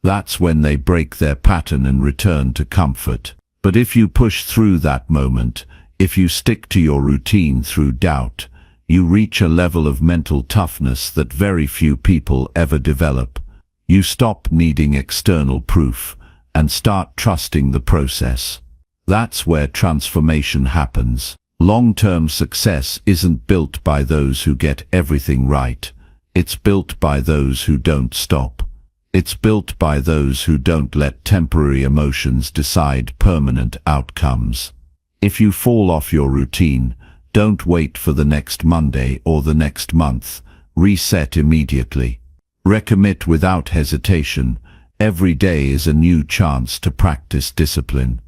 That's when they break their pattern and return to comfort. But if you push through that moment, if you stick to your routine through doubt, you reach a level of mental toughness that very few people ever develop. You stop needing external proof and start trusting the process. That's where transformation happens. Long-term success isn't built by those who get everything right. It's built by those who don't stop. It's built by those who don't let temporary emotions decide permanent outcomes. If you fall off your routine, don't wait for the next Monday or the next month. Reset immediately. Recommit without hesitation. Every day is a new chance to practice discipline.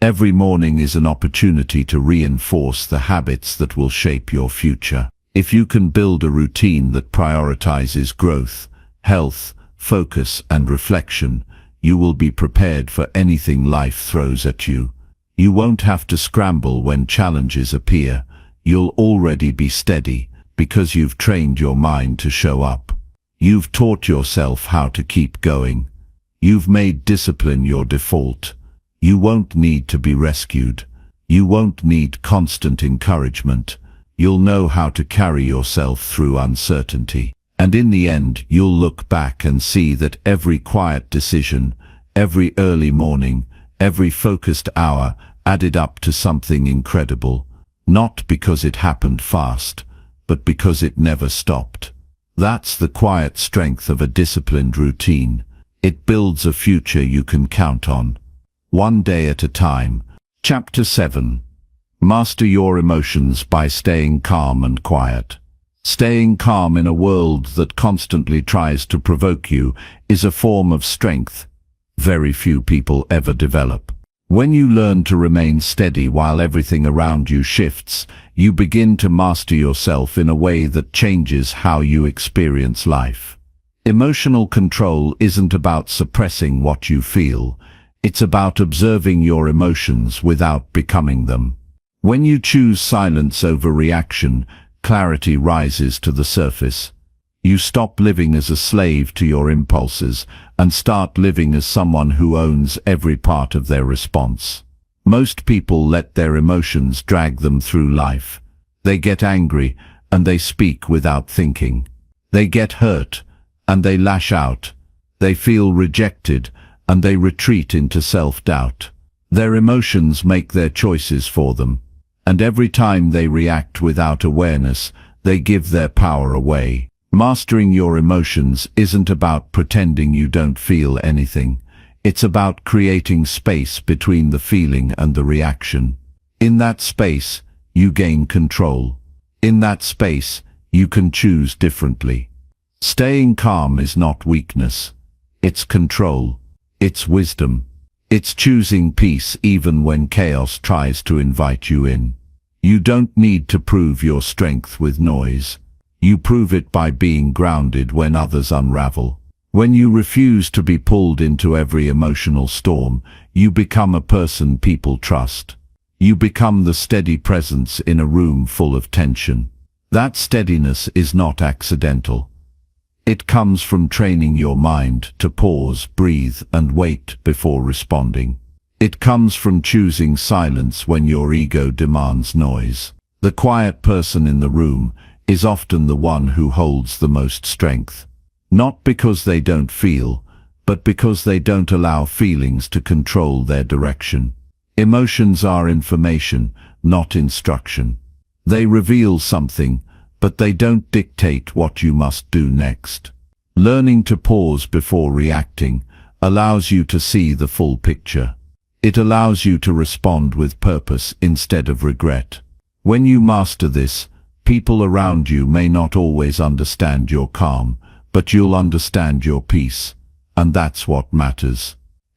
Every morning is an opportunity to reinforce the habits that will shape your future. If you can build a routine that prioritizes growth, health, focus, and reflection, you will be prepared for anything life throws at you. You won't have to scramble when challenges appear. You'll already be steady because you've trained your mind to show up. You've taught yourself how to keep going. You've made discipline your default. You won't need to be rescued. You won't need constant encouragement. You'll know how to carry yourself through uncertainty. And in the end, you'll look back and see that every quiet decision, every early morning, every focused hour added up to something incredible. Not because it happened fast, but because it never stopped. That's the quiet strength of a disciplined routine. It builds a future you can count on. One day at a time. Chapter 7. Master your emotions by staying calm and quiet. Staying calm in a world that constantly tries to provoke you is a form of strength very few people ever develop. When you learn to remain steady while everything around you shifts, you begin to master yourself in a way that changes how you experience life. Emotional control isn't about suppressing what you feel. It's about observing your emotions without becoming them. When you choose silence over reaction, clarity rises to the surface. You stop living as a slave to your impulses and start living as someone who owns every part of their response. Most people let their emotions drag them through life. They get angry and they speak without thinking. They get hurt, and they lash out. They feel rejected, and they retreat into self-doubt. Their emotions make their choices for them, and every time they react without awareness, they give their power away. Mastering your emotions isn't about pretending you don't feel anything. It's about creating space between the feeling and the reaction. In that space, you gain control. In that space, you can choose differently. Staying calm is not weakness. It's control. It's wisdom. It's choosing peace even when chaos tries to invite you in. You don't need to prove your strength with noise. You prove it by being grounded when others unravel. When you refuse to be pulled into every emotional storm, you become a person people trust. You become the steady presence in a room full of tension. That steadiness is not accidental. It comes from training your mind to pause, breathe, and wait before responding. It comes from choosing silence when your ego demands noise. The quiet person in the room is often the one who holds the most strength. Not because they don't feel, but because they don't allow feelings to control their direction. Emotions are information, not instruction. They reveal something, but they don't dictate what you must do next. Learning to pause before reacting allows you to see the full picture. It allows you to respond with purpose instead of regret. When you master this, people around you may not always understand your calm, but you'll understand your peace, and that's what matters.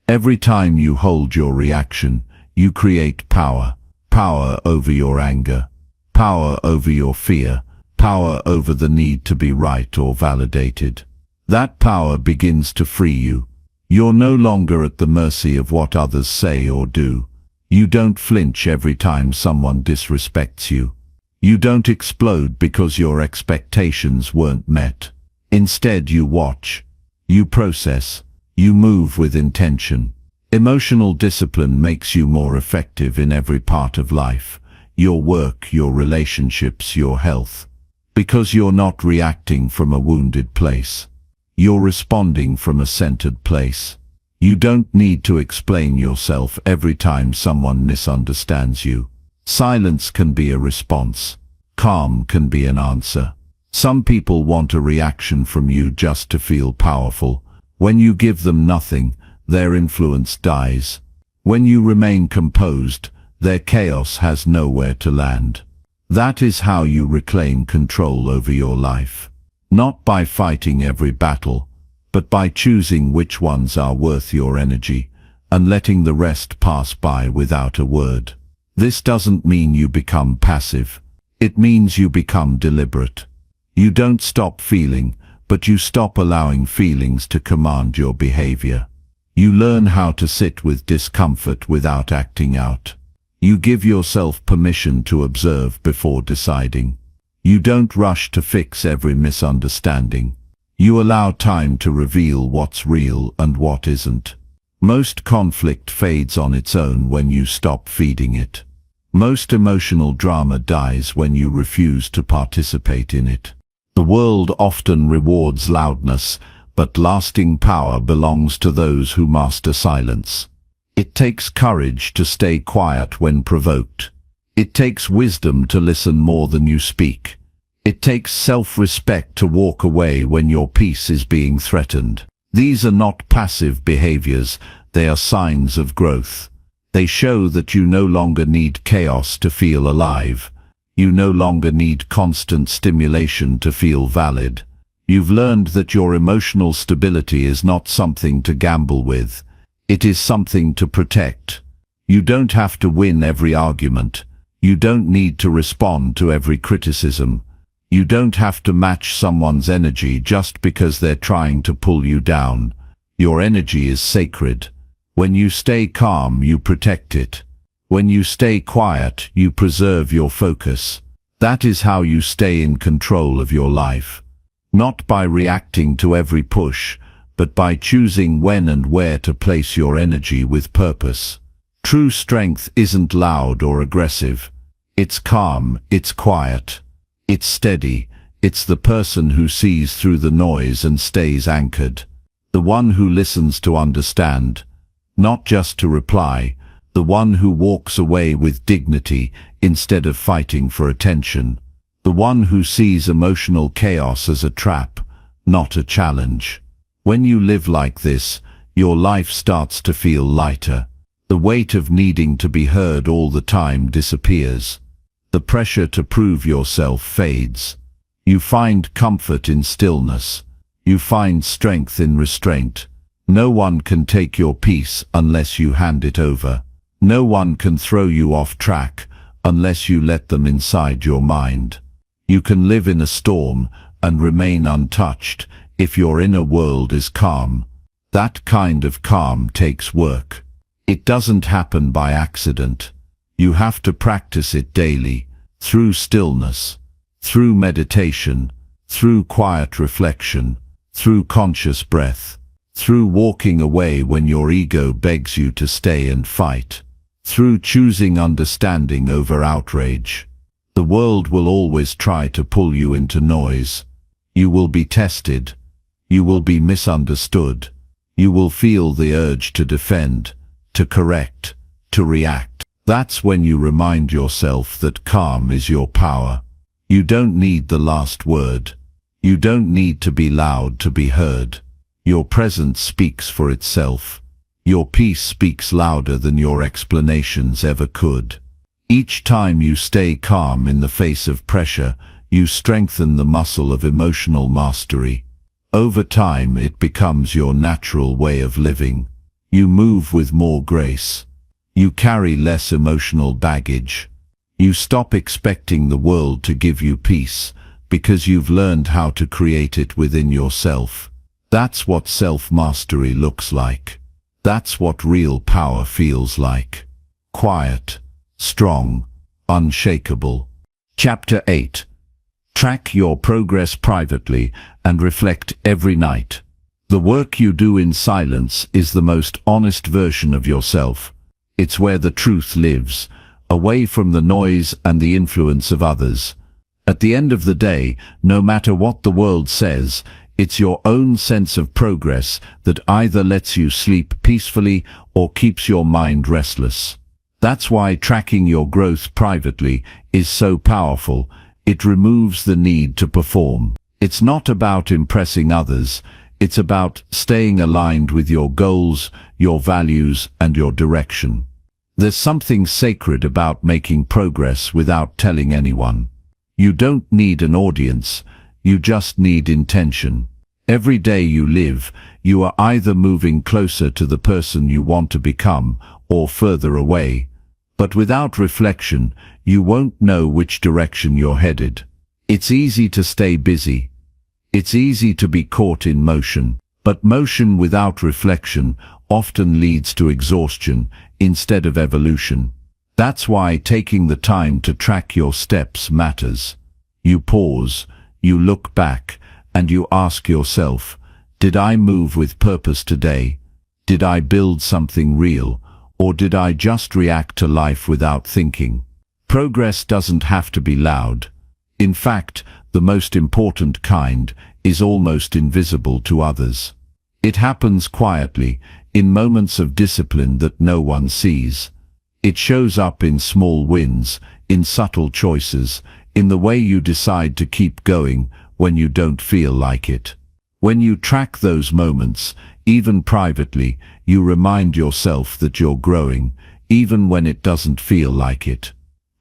Every time you hold your reaction, you create power. Power over your anger, power over your fear, power over the need to be right or validated. That power begins to free you. You're no longer at the mercy of what others say or do. You don't flinch every time someone disrespects you. You don't explode because your expectations weren't met. Instead, you watch, you process, you move with intention. Emotional discipline makes you more effective in every part of life, your work, your relationships, your health. Because you're not reacting from a wounded place. You're responding from a centered place. You don't need to explain yourself every time someone misunderstands you. Silence can be a response. Calm can be an answer. Some people want a reaction from you just to feel powerful. When you give them nothing, their influence dies. When you remain composed, their chaos has nowhere to land. That is how you reclaim control over your life. Not by fighting every battle, but by choosing which ones are worth your energy, and letting the rest pass by without a word. This doesn't mean you become passive. It means you become deliberate. You don't stop feeling, but you stop allowing feelings to command your behavior. You learn how to sit with discomfort without acting out. You give yourself permission to observe before deciding. You don't rush to fix every misunderstanding. You allow time to reveal what's real and what isn't. Most conflict fades on its own when you stop feeding it. Most emotional drama dies when you refuse to participate in it. The world often rewards loudness, but lasting power belongs to those who master silence. It takes courage to stay quiet when provoked. It takes wisdom to listen more than you speak. It takes self-respect to walk away when your peace is being threatened. These are not passive behaviors, they are signs of growth. They show that you no longer need chaos to feel alive. You no longer need constant stimulation to feel valid. You've learned that your emotional stability is not something to gamble with. It is something to protect. You don't have to win every argument. You don't need to respond to every criticism. You don't have to match someone's energy just because they're trying to pull you down. Your energy is sacred. When you stay calm, you protect it. When you stay quiet, you preserve your focus. That is how you stay in control of your life. Not by reacting to every push, but by choosing when and where to place your energy with purpose. True strength isn't loud or aggressive. It's calm, it's quiet, it's steady, It's the person who sees through the noise and stays anchored. The one who listens to understand, not just to reply. The one who walks away with dignity instead of fighting for attention. The one who sees emotional chaos as a trap, not a challenge. When you live like this, your life starts to feel lighter. The weight of needing to be heard all the time disappears. The pressure to prove yourself fades. You find comfort in stillness. You find strength in restraint. No one can take your peace unless you hand it over. No one can throw you off track unless you let them inside your mind. You can live in a storm and remain untouched if your inner world is calm. That kind of calm takes work. It doesn't happen by accident. You have to practice it daily, through stillness, through meditation, through quiet reflection, through conscious breath, through walking away when your ego begs you to stay and fight, through choosing understanding over outrage. The world will always try to pull you into noise. You will be tested. You will be misunderstood. You will feel the urge to defend, to correct, to react. That's when you remind yourself that calm is your power. You don't need the last word. You don't need to be loud to be heard. Your presence speaks for itself. Your peace speaks louder than your explanations ever could. Each time you stay calm in the face of pressure, you strengthen the muscle of emotional mastery. Over time, it becomes your natural way of living. You move with more grace. You carry less emotional baggage. You stop expecting the world to give you peace, because you've learned how to create it within yourself. That's what self-mastery looks like. That's what real power feels like. Quiet, strong, unshakable. Chapter 8. Track your progress privately and reflect every night. The work you do in silence is the most honest version of yourself. It's where the truth lives, away from the noise and the influence of others. At the end of the day, no matter what the world says, it's your own sense of progress that either lets you sleep peacefully or keeps your mind restless. That's why tracking your growth privately is so powerful. It removes the need to perform. It's not about impressing others. It's about staying aligned with your goals, your values, and your direction. There's something sacred about making progress without telling anyone. You don't need an audience. You just need intention. Every day you live, you are either moving closer to the person you want to become or further away. But without reflection, you won't know which direction you're headed. It's easy to stay busy. It's easy to be caught in motion. But motion without reflection often leads to exhaustion instead of evolution. That's why taking the time to track your steps matters. You pause, you look back, and you ask yourself, did I move with purpose today? Did I build something real? Or did I just react to life without thinking? Progress doesn't have to be loud. In fact, the most important kind is almost invisible to others. It happens quietly, in moments of discipline that no one sees. It shows up in small wins, in subtle choices, in the way you decide to keep going when you don't feel like it. When you track those moments, even privately, you remind yourself that you're growing, even when it doesn't feel like it.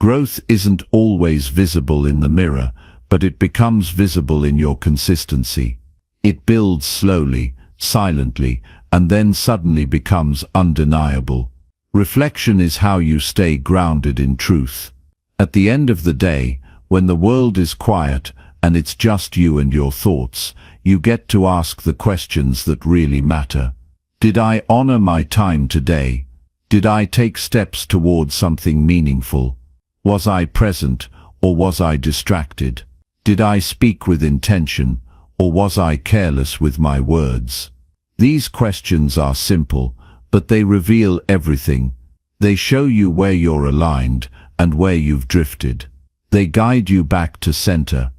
Growth isn't always visible in the mirror, but it becomes visible in your consistency. It builds slowly, silently, and then suddenly becomes undeniable. Reflection is how you stay grounded in truth. At the end of the day, when the world is quiet and it's just you and your thoughts, you get to ask the questions that really matter. Did I honor my time today? Did I take steps towards something meaningful? Was I present, or was I distracted? Did I speak with intention, or was I careless with my words? These questions are simple, but they reveal everything. They show you where you're aligned and where you've drifted. They guide you back to center.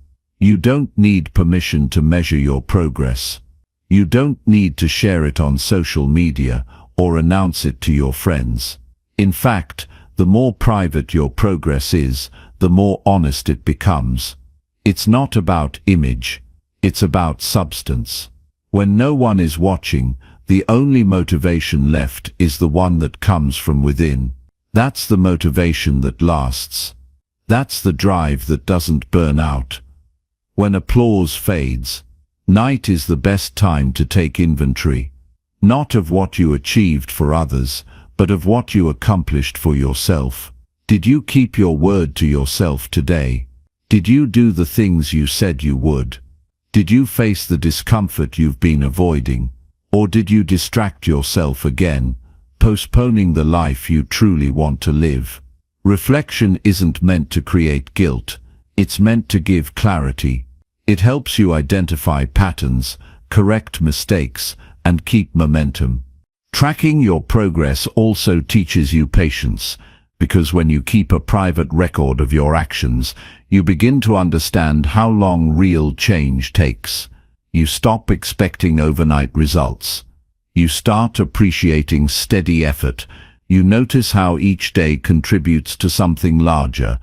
You don't need permission to measure your progress. You don't need to share it on social media or announce it to your friends. In fact, the more private your progress is, the more honest it becomes. It's not about image, it's about substance. When no one is watching, the only motivation left is the one that comes from within. That's the motivation that lasts. That's the drive that doesn't burn out. When applause fades, night is the best time to take inventory, not of what you achieved for others, but of what you accomplished for yourself. Did you keep your word to yourself today? Did you do the things you said you would? Did you face the discomfort you've been avoiding? Or did you distract yourself again, postponing the life you truly want to live? Reflection isn't meant to create guilt, it's meant to give clarity. It helps you identify patterns, correct mistakes, and keep momentum. Tracking your progress also teaches you patience, because when you keep a private record of your actions, you begin to understand how long real change takes. You stop expecting overnight results. You start appreciating steady effort. You notice how each day contributes to something larger.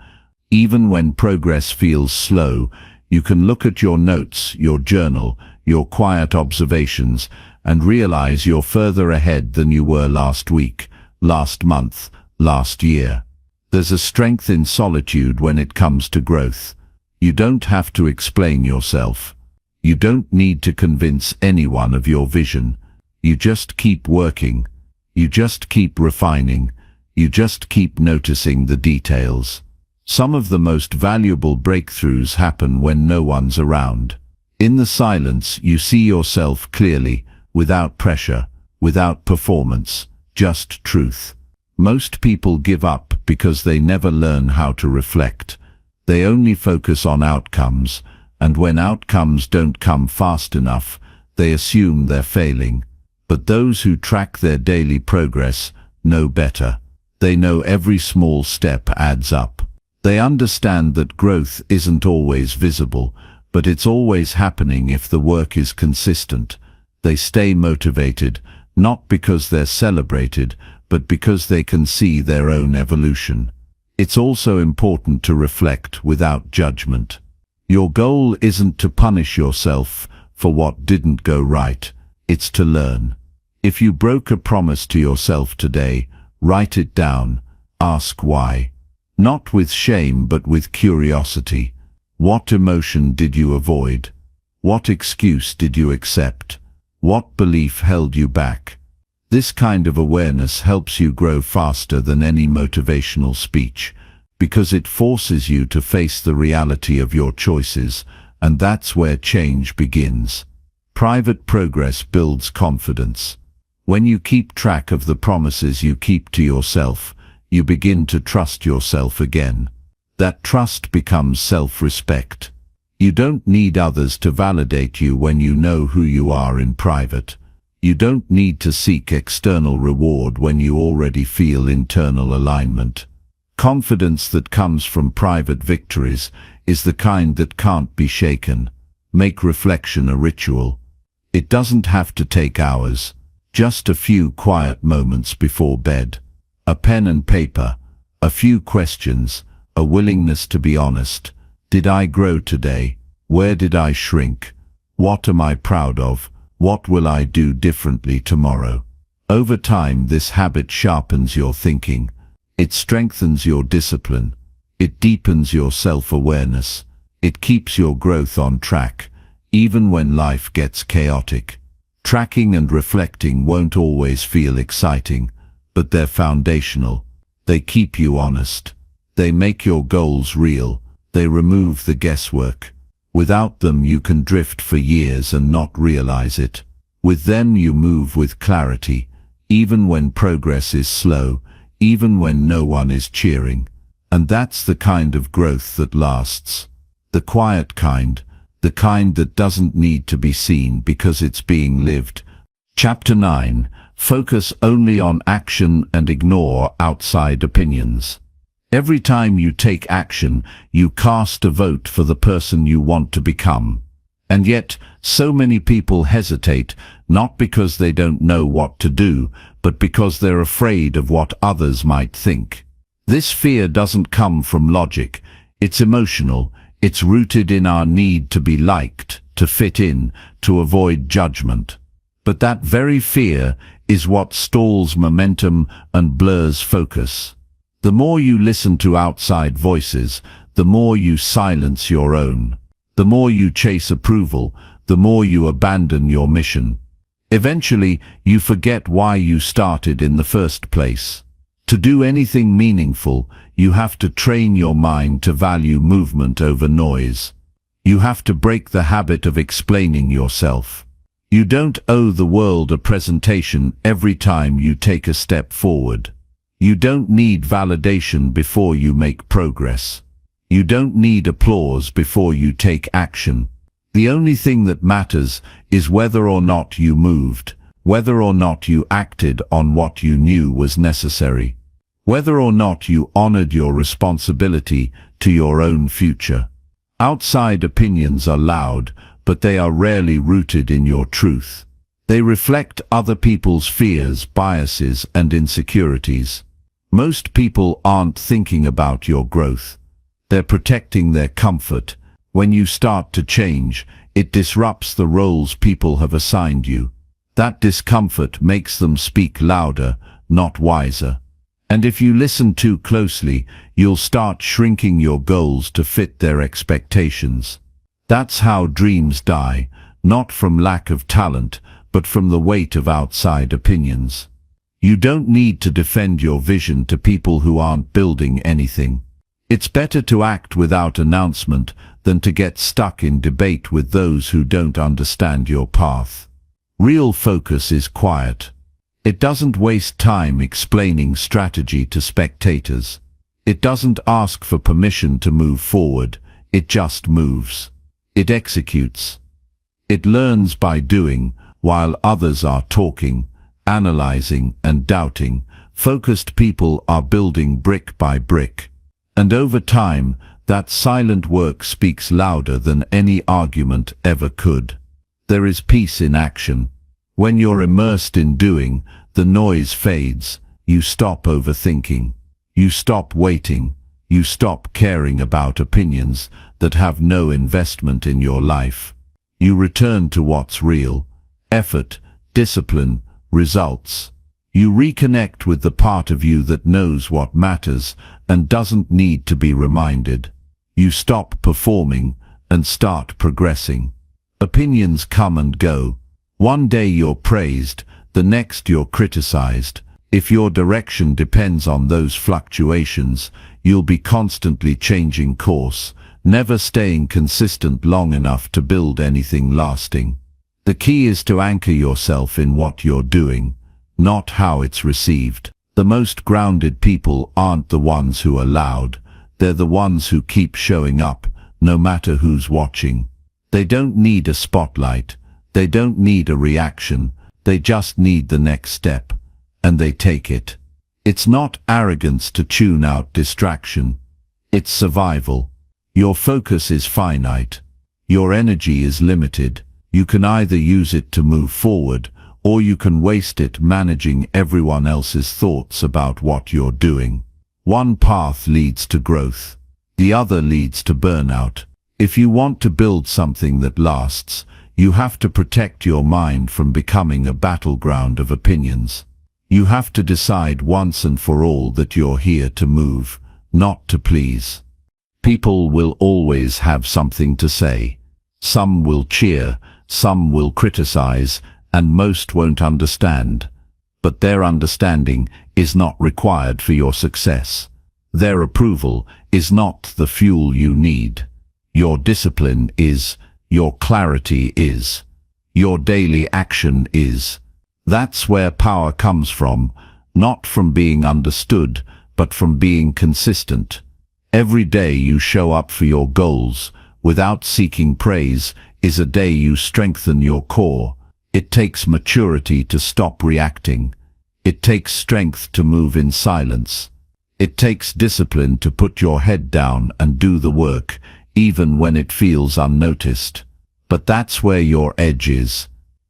Even when progress feels slow, you can look at your notes, your journal, your quiet observations, and realize you're further ahead than you were last week, last month, last year. There's a strength in solitude when it comes to growth. You don't have to explain yourself. You don't need to convince anyone of your vision. You just keep working. You just keep refining. You just keep noticing the details. Some of the most valuable breakthroughs happen when no one's around. In the silence, you see yourself clearly, without pressure, without performance, just truth. Most people give up because they never learn how to reflect. They only focus on outcomes, and when outcomes don't come fast enough, they assume they're failing. But those who track their daily progress know better. They know every small step adds up. They understand that growth isn't always visible, but it's always happening if the work is consistent. They stay motivated, not because they're celebrated, but because they can see their own evolution. It's also important to reflect without judgment. Your goal isn't to punish yourself for what didn't go right, it's to learn. If you broke a promise to yourself today, write it down, ask why. Not with shame but with curiosity. What emotion did you avoid? What excuse did you accept? What belief held you back? This kind of awareness helps you grow faster than any motivational speech, because it forces you to face the reality of your choices, and that's where change begins. Private progress builds confidence. When you keep track of the promises you keep to yourself, you begin to trust yourself again. That trust becomes self-respect. You don't need others to validate you when you know who you are in private. You don't need to seek external reward when you already feel internal alignment. Confidence that comes from private victories is the kind that can't be shaken. Make reflection a ritual. It doesn't have to take hours, just a few quiet moments before bed. A pen and paper, a few questions, a willingness to be honest. Did I grow today? Where did I shrink? What am I proud of? What will I do differently tomorrow? Over time, this habit sharpens your thinking. It strengthens your discipline. It deepens your self-awareness. It keeps your growth on track, even when life gets chaotic. Tracking and reflecting won't always feel exciting, but they're foundational. They keep you honest. They make your goals real. They remove the guesswork. Without them, you can drift for years and not realize it. With them, you move with clarity, even when progress is slow, even when no one is cheering. And that's the kind of growth that lasts. The quiet kind, the kind that doesn't need to be seen because it's being lived. Chapter 9. Focus only on action and ignore outside opinions. Every time you take action, you cast a vote for the person you want to become. And yet, so many people hesitate, not because they don't know what to do, but because they're afraid of what others might think. This fear doesn't come from logic. It's emotional. It's rooted in our need to be liked, to fit in, to avoid judgment. But that very fear is what stalls momentum and blurs focus. The more you listen to outside voices, the more you silence your own. The more you chase approval, the more you abandon your mission. Eventually, you forget why you started in the first place. To do anything meaningful, you have to train your mind to value movement over noise. You have to break the habit of explaining yourself. You don't owe the world a presentation every time you take a step forward. You don't need validation before you make progress. You don't need applause before you take action. The only thing that matters is whether or not you moved, whether or not you acted on what you knew was necessary, whether or not you honored your responsibility to your own future. Outside opinions are loud, but they are rarely rooted in your truth. They reflect other people's fears, biases, and insecurities. Most people aren't thinking about your growth. They're protecting their comfort. When you start to change, it disrupts the roles people have assigned you. That discomfort makes them speak louder, not wiser. And if you listen too closely, you'll start shrinking your goals to fit their expectations. That's how dreams die, not from lack of talent, but from the weight of outside opinions. You don't need to defend your vision to people who aren't building anything. It's better to act without announcement than to get stuck in debate with those who don't understand your path. Real focus is quiet. It doesn't waste time explaining strategy to spectators. It doesn't ask for permission to move forward. It just moves. It executes. It learns by doing, while others are talking, analyzing, and doubting. Focused people are building brick by brick. And over time, that silent work speaks louder than any argument ever could. There is peace in action. When you're immersed in doing, the noise fades. You stop overthinking. You stop waiting. You stop caring about opinions that have no investment in your life. You return to what's real: effort, discipline, results. You reconnect with the part of you that knows what matters and doesn't need to be reminded. You stop performing and start progressing. Opinions come and go. One day you're praised, the next you're criticized. If your direction depends on those fluctuations, you'll be constantly changing course, never staying consistent long enough to build anything lasting. The key is to anchor yourself in what you're doing, not how it's received. The most grounded people aren't the ones who are loud. They're the ones who keep showing up, no matter who's watching. They don't need a spotlight. They don't need a reaction. They just need the next step. And they take it. It's not arrogance to tune out distraction. It's survival. Your focus is finite. Your energy is limited. You can either use it to move forward, or you can waste it managing everyone else's thoughts about what you're doing. One path leads to growth. The other leads to burnout. If you want to build something that lasts, you have to protect your mind from becoming a battleground of opinions. You have to decide once and for all that you're here to move, not to please. People will always have something to say. Some will cheer, some will criticize, and most won't understand. But their understanding is not required for your success. Their approval is not the fuel you need. Your discipline is, your clarity is, your daily action is. That's where power comes from, not from being understood, but from being consistent. Every day you show up for your goals, without seeking praise, is a day you strengthen your core. It takes maturity to stop reacting. It takes strength to move in silence. It takes discipline to put your head down and do the work, even when it feels unnoticed. But that's where your edge is.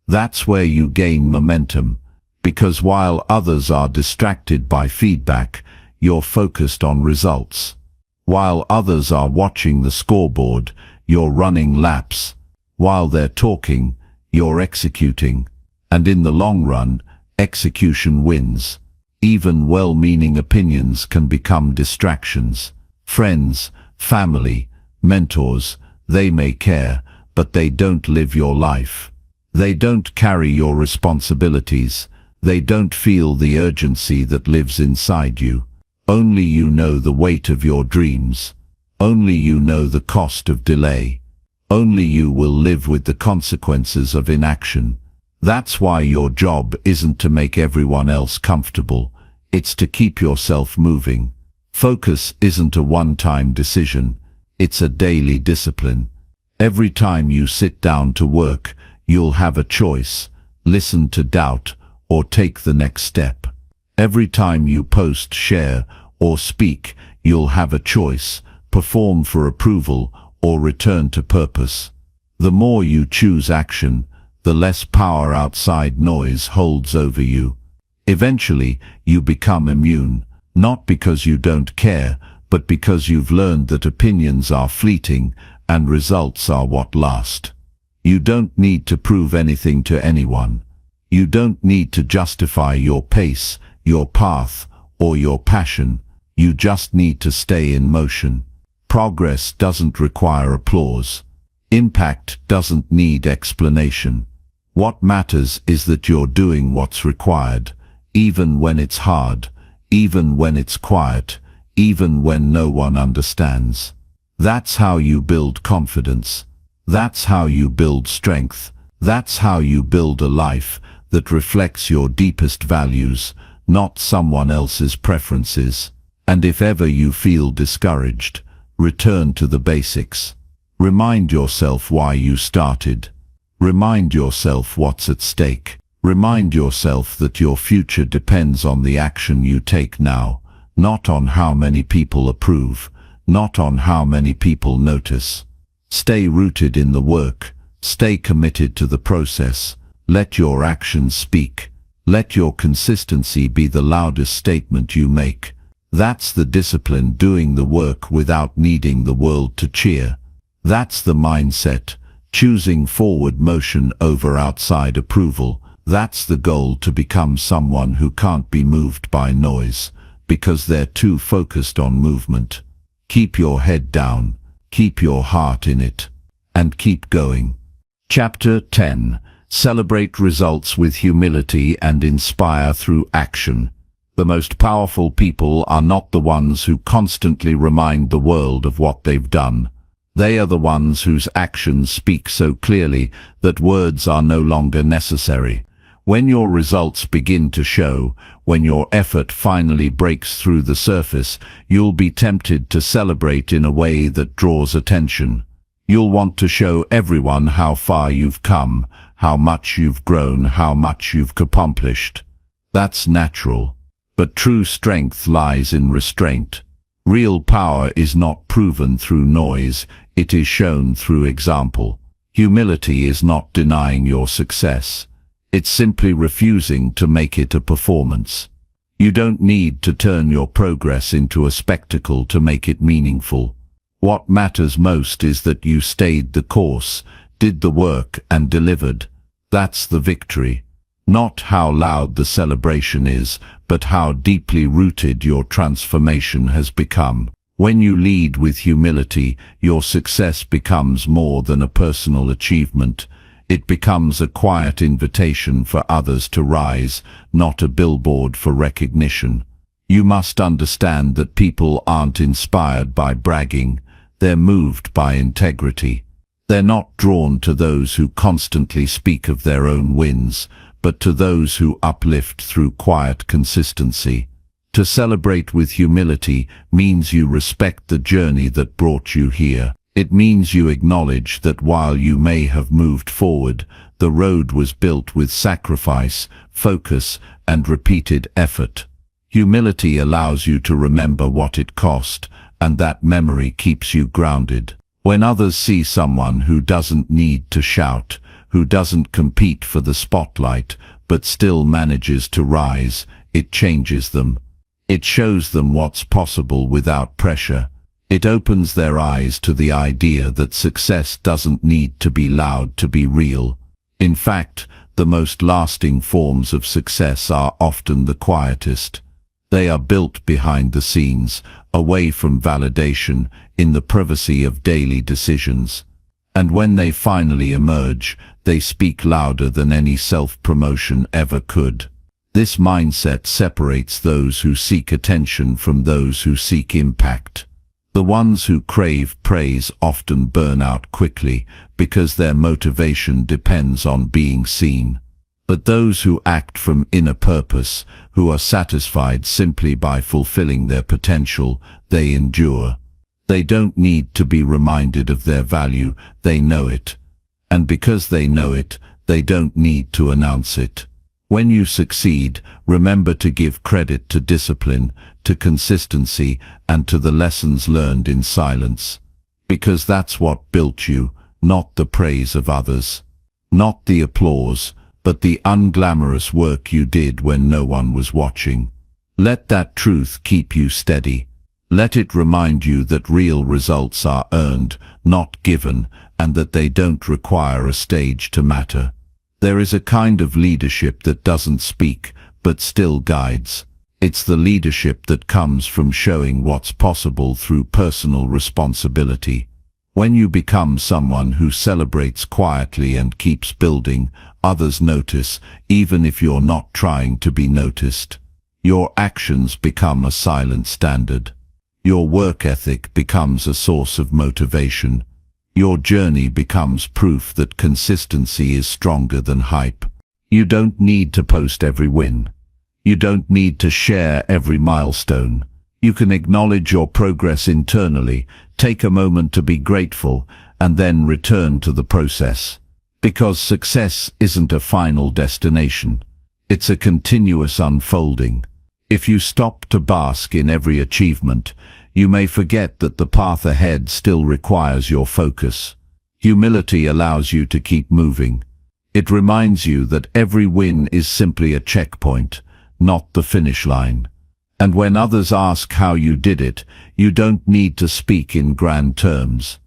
That's where you gain momentum, because while others are distracted by feedback, you're focused on results. While others are watching the scoreboard, you're running laps. While they're talking, you're executing. And in the long run, execution wins. Even well-meaning opinions can become distractions. Friends, family, mentors, they may care, but they don't live your life. They don't carry your responsibilities. They don't feel the urgency that lives inside you. Only you know the weight of your dreams. Only you know the cost of delay. Only you will live with the consequences of inaction. That's why your job isn't to make everyone else comfortable. It's to keep yourself moving. Focus isn't a one-time decision. It's a daily discipline. Every time you sit down to work, you'll have a choice: listen to doubt or take the next step. Every time you post, share, or speak, you'll have a choice: perform for approval or return to purpose. The more you choose action, the less power outside noise holds over you. Eventually, you become immune, not because you don't care, but because you've learned that opinions are fleeting and results are what last. You don't need to prove anything to anyone. You don't need to justify your pace, your path, or your passion. You just need to stay in motion. Progress doesn't require applause. Impact doesn't need explanation. What matters is that you're doing what's required, even when it's hard, even when it's quiet, even when no one understands. That's how you build confidence. That's how you build strength. That's how you build a life that reflects your deepest values, not someone else's preferences. And if ever you feel discouraged, return to the basics. Remind yourself why you started. Remind yourself what's at stake. Remind yourself that your future depends on the action you take now, not on how many people approve, not on how many people notice. Stay rooted in the work. Stay committed to the process. Let your actions speak. Let your consistency be the loudest statement you make. That's the discipline, doing the work without needing the world to cheer. That's the mindset, choosing forward motion over outside approval. That's the goal, to become someone who can't be moved by noise, because they're too focused on movement. Keep your head down, keep your heart in it, and keep going. Chapter 10. Celebrate results with humility and inspire through action. The most powerful people are not the ones who constantly remind the world of what they've done. They are the ones whose actions speak so clearly that words are no longer necessary. When your results begin to show, when your effort finally breaks through the surface, you'll be tempted to celebrate in a way that draws attention. You'll want to show everyone how far you've come, how much you've grown, how much you've accomplished. That's natural. But true strength lies in restraint. Real power is not proven through noise, it is shown through example. Humility is not denying your success. It's simply refusing to make it a performance. You don't need to turn your progress into a spectacle to make it meaningful. What matters most is that you stayed the course, did the work, and delivered. That's the victory. Not how loud the celebration is, but how deeply rooted your transformation has become. When you lead with humility, your success becomes more than a personal achievement. It becomes a quiet invitation for others to rise, not a billboard for recognition. You must understand that people aren't inspired by bragging. They're moved by integrity. They're not drawn to those who constantly speak of their own wins, but to those who uplift through quiet consistency. To celebrate with humility means you respect the journey that brought you here. It means you acknowledge that while you may have moved forward, the road was built with sacrifice, focus, and repeated effort. Humility allows you to remember what it cost, and that memory keeps you grounded. When others see someone who doesn't need to shout, who doesn't compete for the spotlight, but still manages to rise, it changes them. It shows them what's possible without pressure. It opens their eyes to the idea that success doesn't need to be loud to be real. In fact, the most lasting forms of success are often the quietest. They are built behind the scenes, away from validation, in the privacy of daily decisions. And when they finally emerge, they speak louder than any self-promotion ever could. This mindset separates those who seek attention from those who seek impact. The ones who crave praise often burn out quickly because their motivation depends on being seen. But those who act from inner purpose, who are satisfied simply by fulfilling their potential, they endure. They don't need to be reminded of their value, they know it. And because they know it, they don't need to announce it. When you succeed, remember to give credit to discipline, to consistency, and to the lessons learned in silence. Because that's what built you, not the praise of others. Not the applause, but the unglamorous work you did when no one was watching. Let that truth keep you steady. Let it remind you that real results are earned, not given, and that they don't require a stage to matter. There is a kind of leadership that doesn't speak, but still guides. It's the leadership that comes from showing what's possible through personal responsibility. When you become someone who celebrates quietly and keeps building, others notice, even if you're not trying to be noticed. Your actions become a silent standard. Your work ethic becomes a source of motivation. Your journey becomes proof that consistency is stronger than hype. You don't need to post every win. You don't need to share every milestone. You can acknowledge your progress internally, take a moment to be grateful, and then return to the process. Because success isn't a final destination. It's a continuous unfolding. If you stop to bask in every achievement, you may forget that the path ahead still requires your focus. Humility allows you to keep moving. It reminds you that every win is simply a checkpoint, not the finish line. And when others ask how you did it, you don't need to speak in grand terms.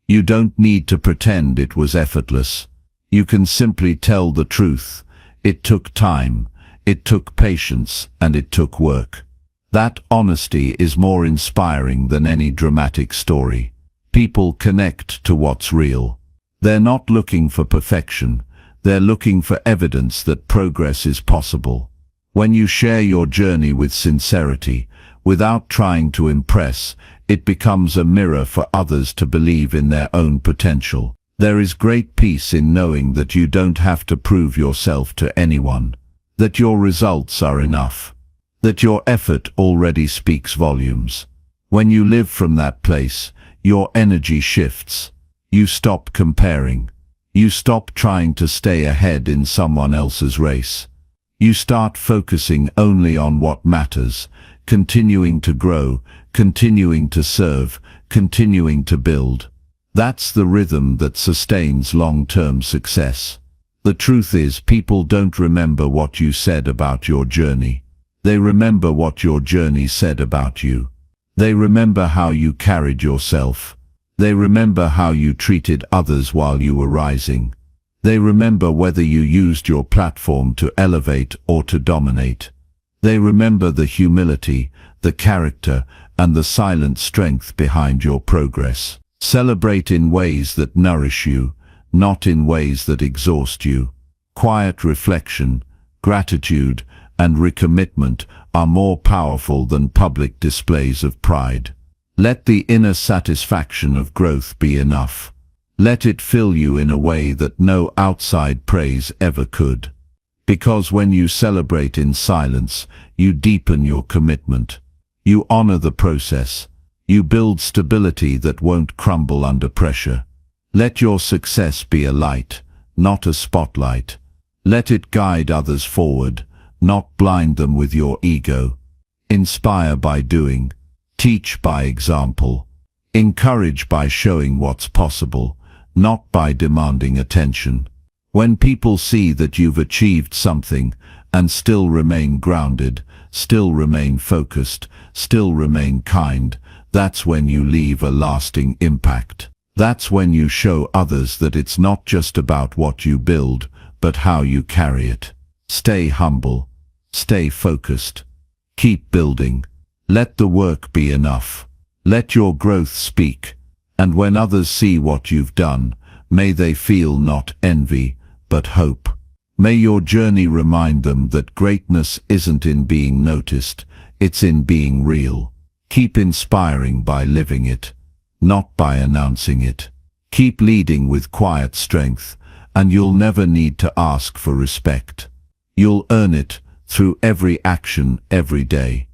You don't need to pretend it was effortless. You can simply tell the truth. It took time, it took patience, and it took work. That honesty is more inspiring than any dramatic story. People connect to what's real. They're not looking for perfection. They're looking for evidence that progress is possible. When you share your journey with sincerity, without trying to impress, it becomes a mirror for others to believe in their own potential. There is great peace in knowing that you don't have to prove yourself to anyone, that your results are enough, that your effort already speaks volumes. When you live from that place, your energy shifts. You stop comparing. You stop trying to stay ahead in someone else's race. You start focusing only on what matters, continuing to grow, continuing to serve, continuing to build. That's the rhythm that sustains long-term success. The truth is, people don't remember what you said about your journey. They remember what your journey said about you. They remember how you carried yourself. They remember how you treated others while you were rising. They remember whether you used your platform to elevate or to dominate. They remember the humility, the character, and the silent strength behind your progress. Celebrate in ways that nourish you, not in ways that exhaust you. Quiet reflection, gratitude, and recommitment are more powerful than public displays of pride. Let the inner satisfaction of growth be enough. Let it fill you in a way that no outside praise ever could. Because when you celebrate in silence, you deepen your commitment. You honor the process. You build stability that won't crumble under pressure. Let your success be a light, not a spotlight. Let it guide others forward, not blind them with your ego. Inspire by doing. Teach by example. Encourage by showing what's possible, not by demanding attention. When people see that you've achieved something and still remain grounded, still remain focused, still remain kind, that's when you leave a lasting impact. That's when you show others that it's not just about what you build, but how you carry it. Stay humble. Stay focused. Keep building. Let the work be enough. Let your growth speak. And when others see what you've done, may they feel not envy, but hope. May your journey remind them that greatness isn't in being noticed, it's in being real. Keep inspiring by living it, not by announcing it. Keep leading with quiet strength, and you'll never need to ask for respect. You'll earn it through every action every day.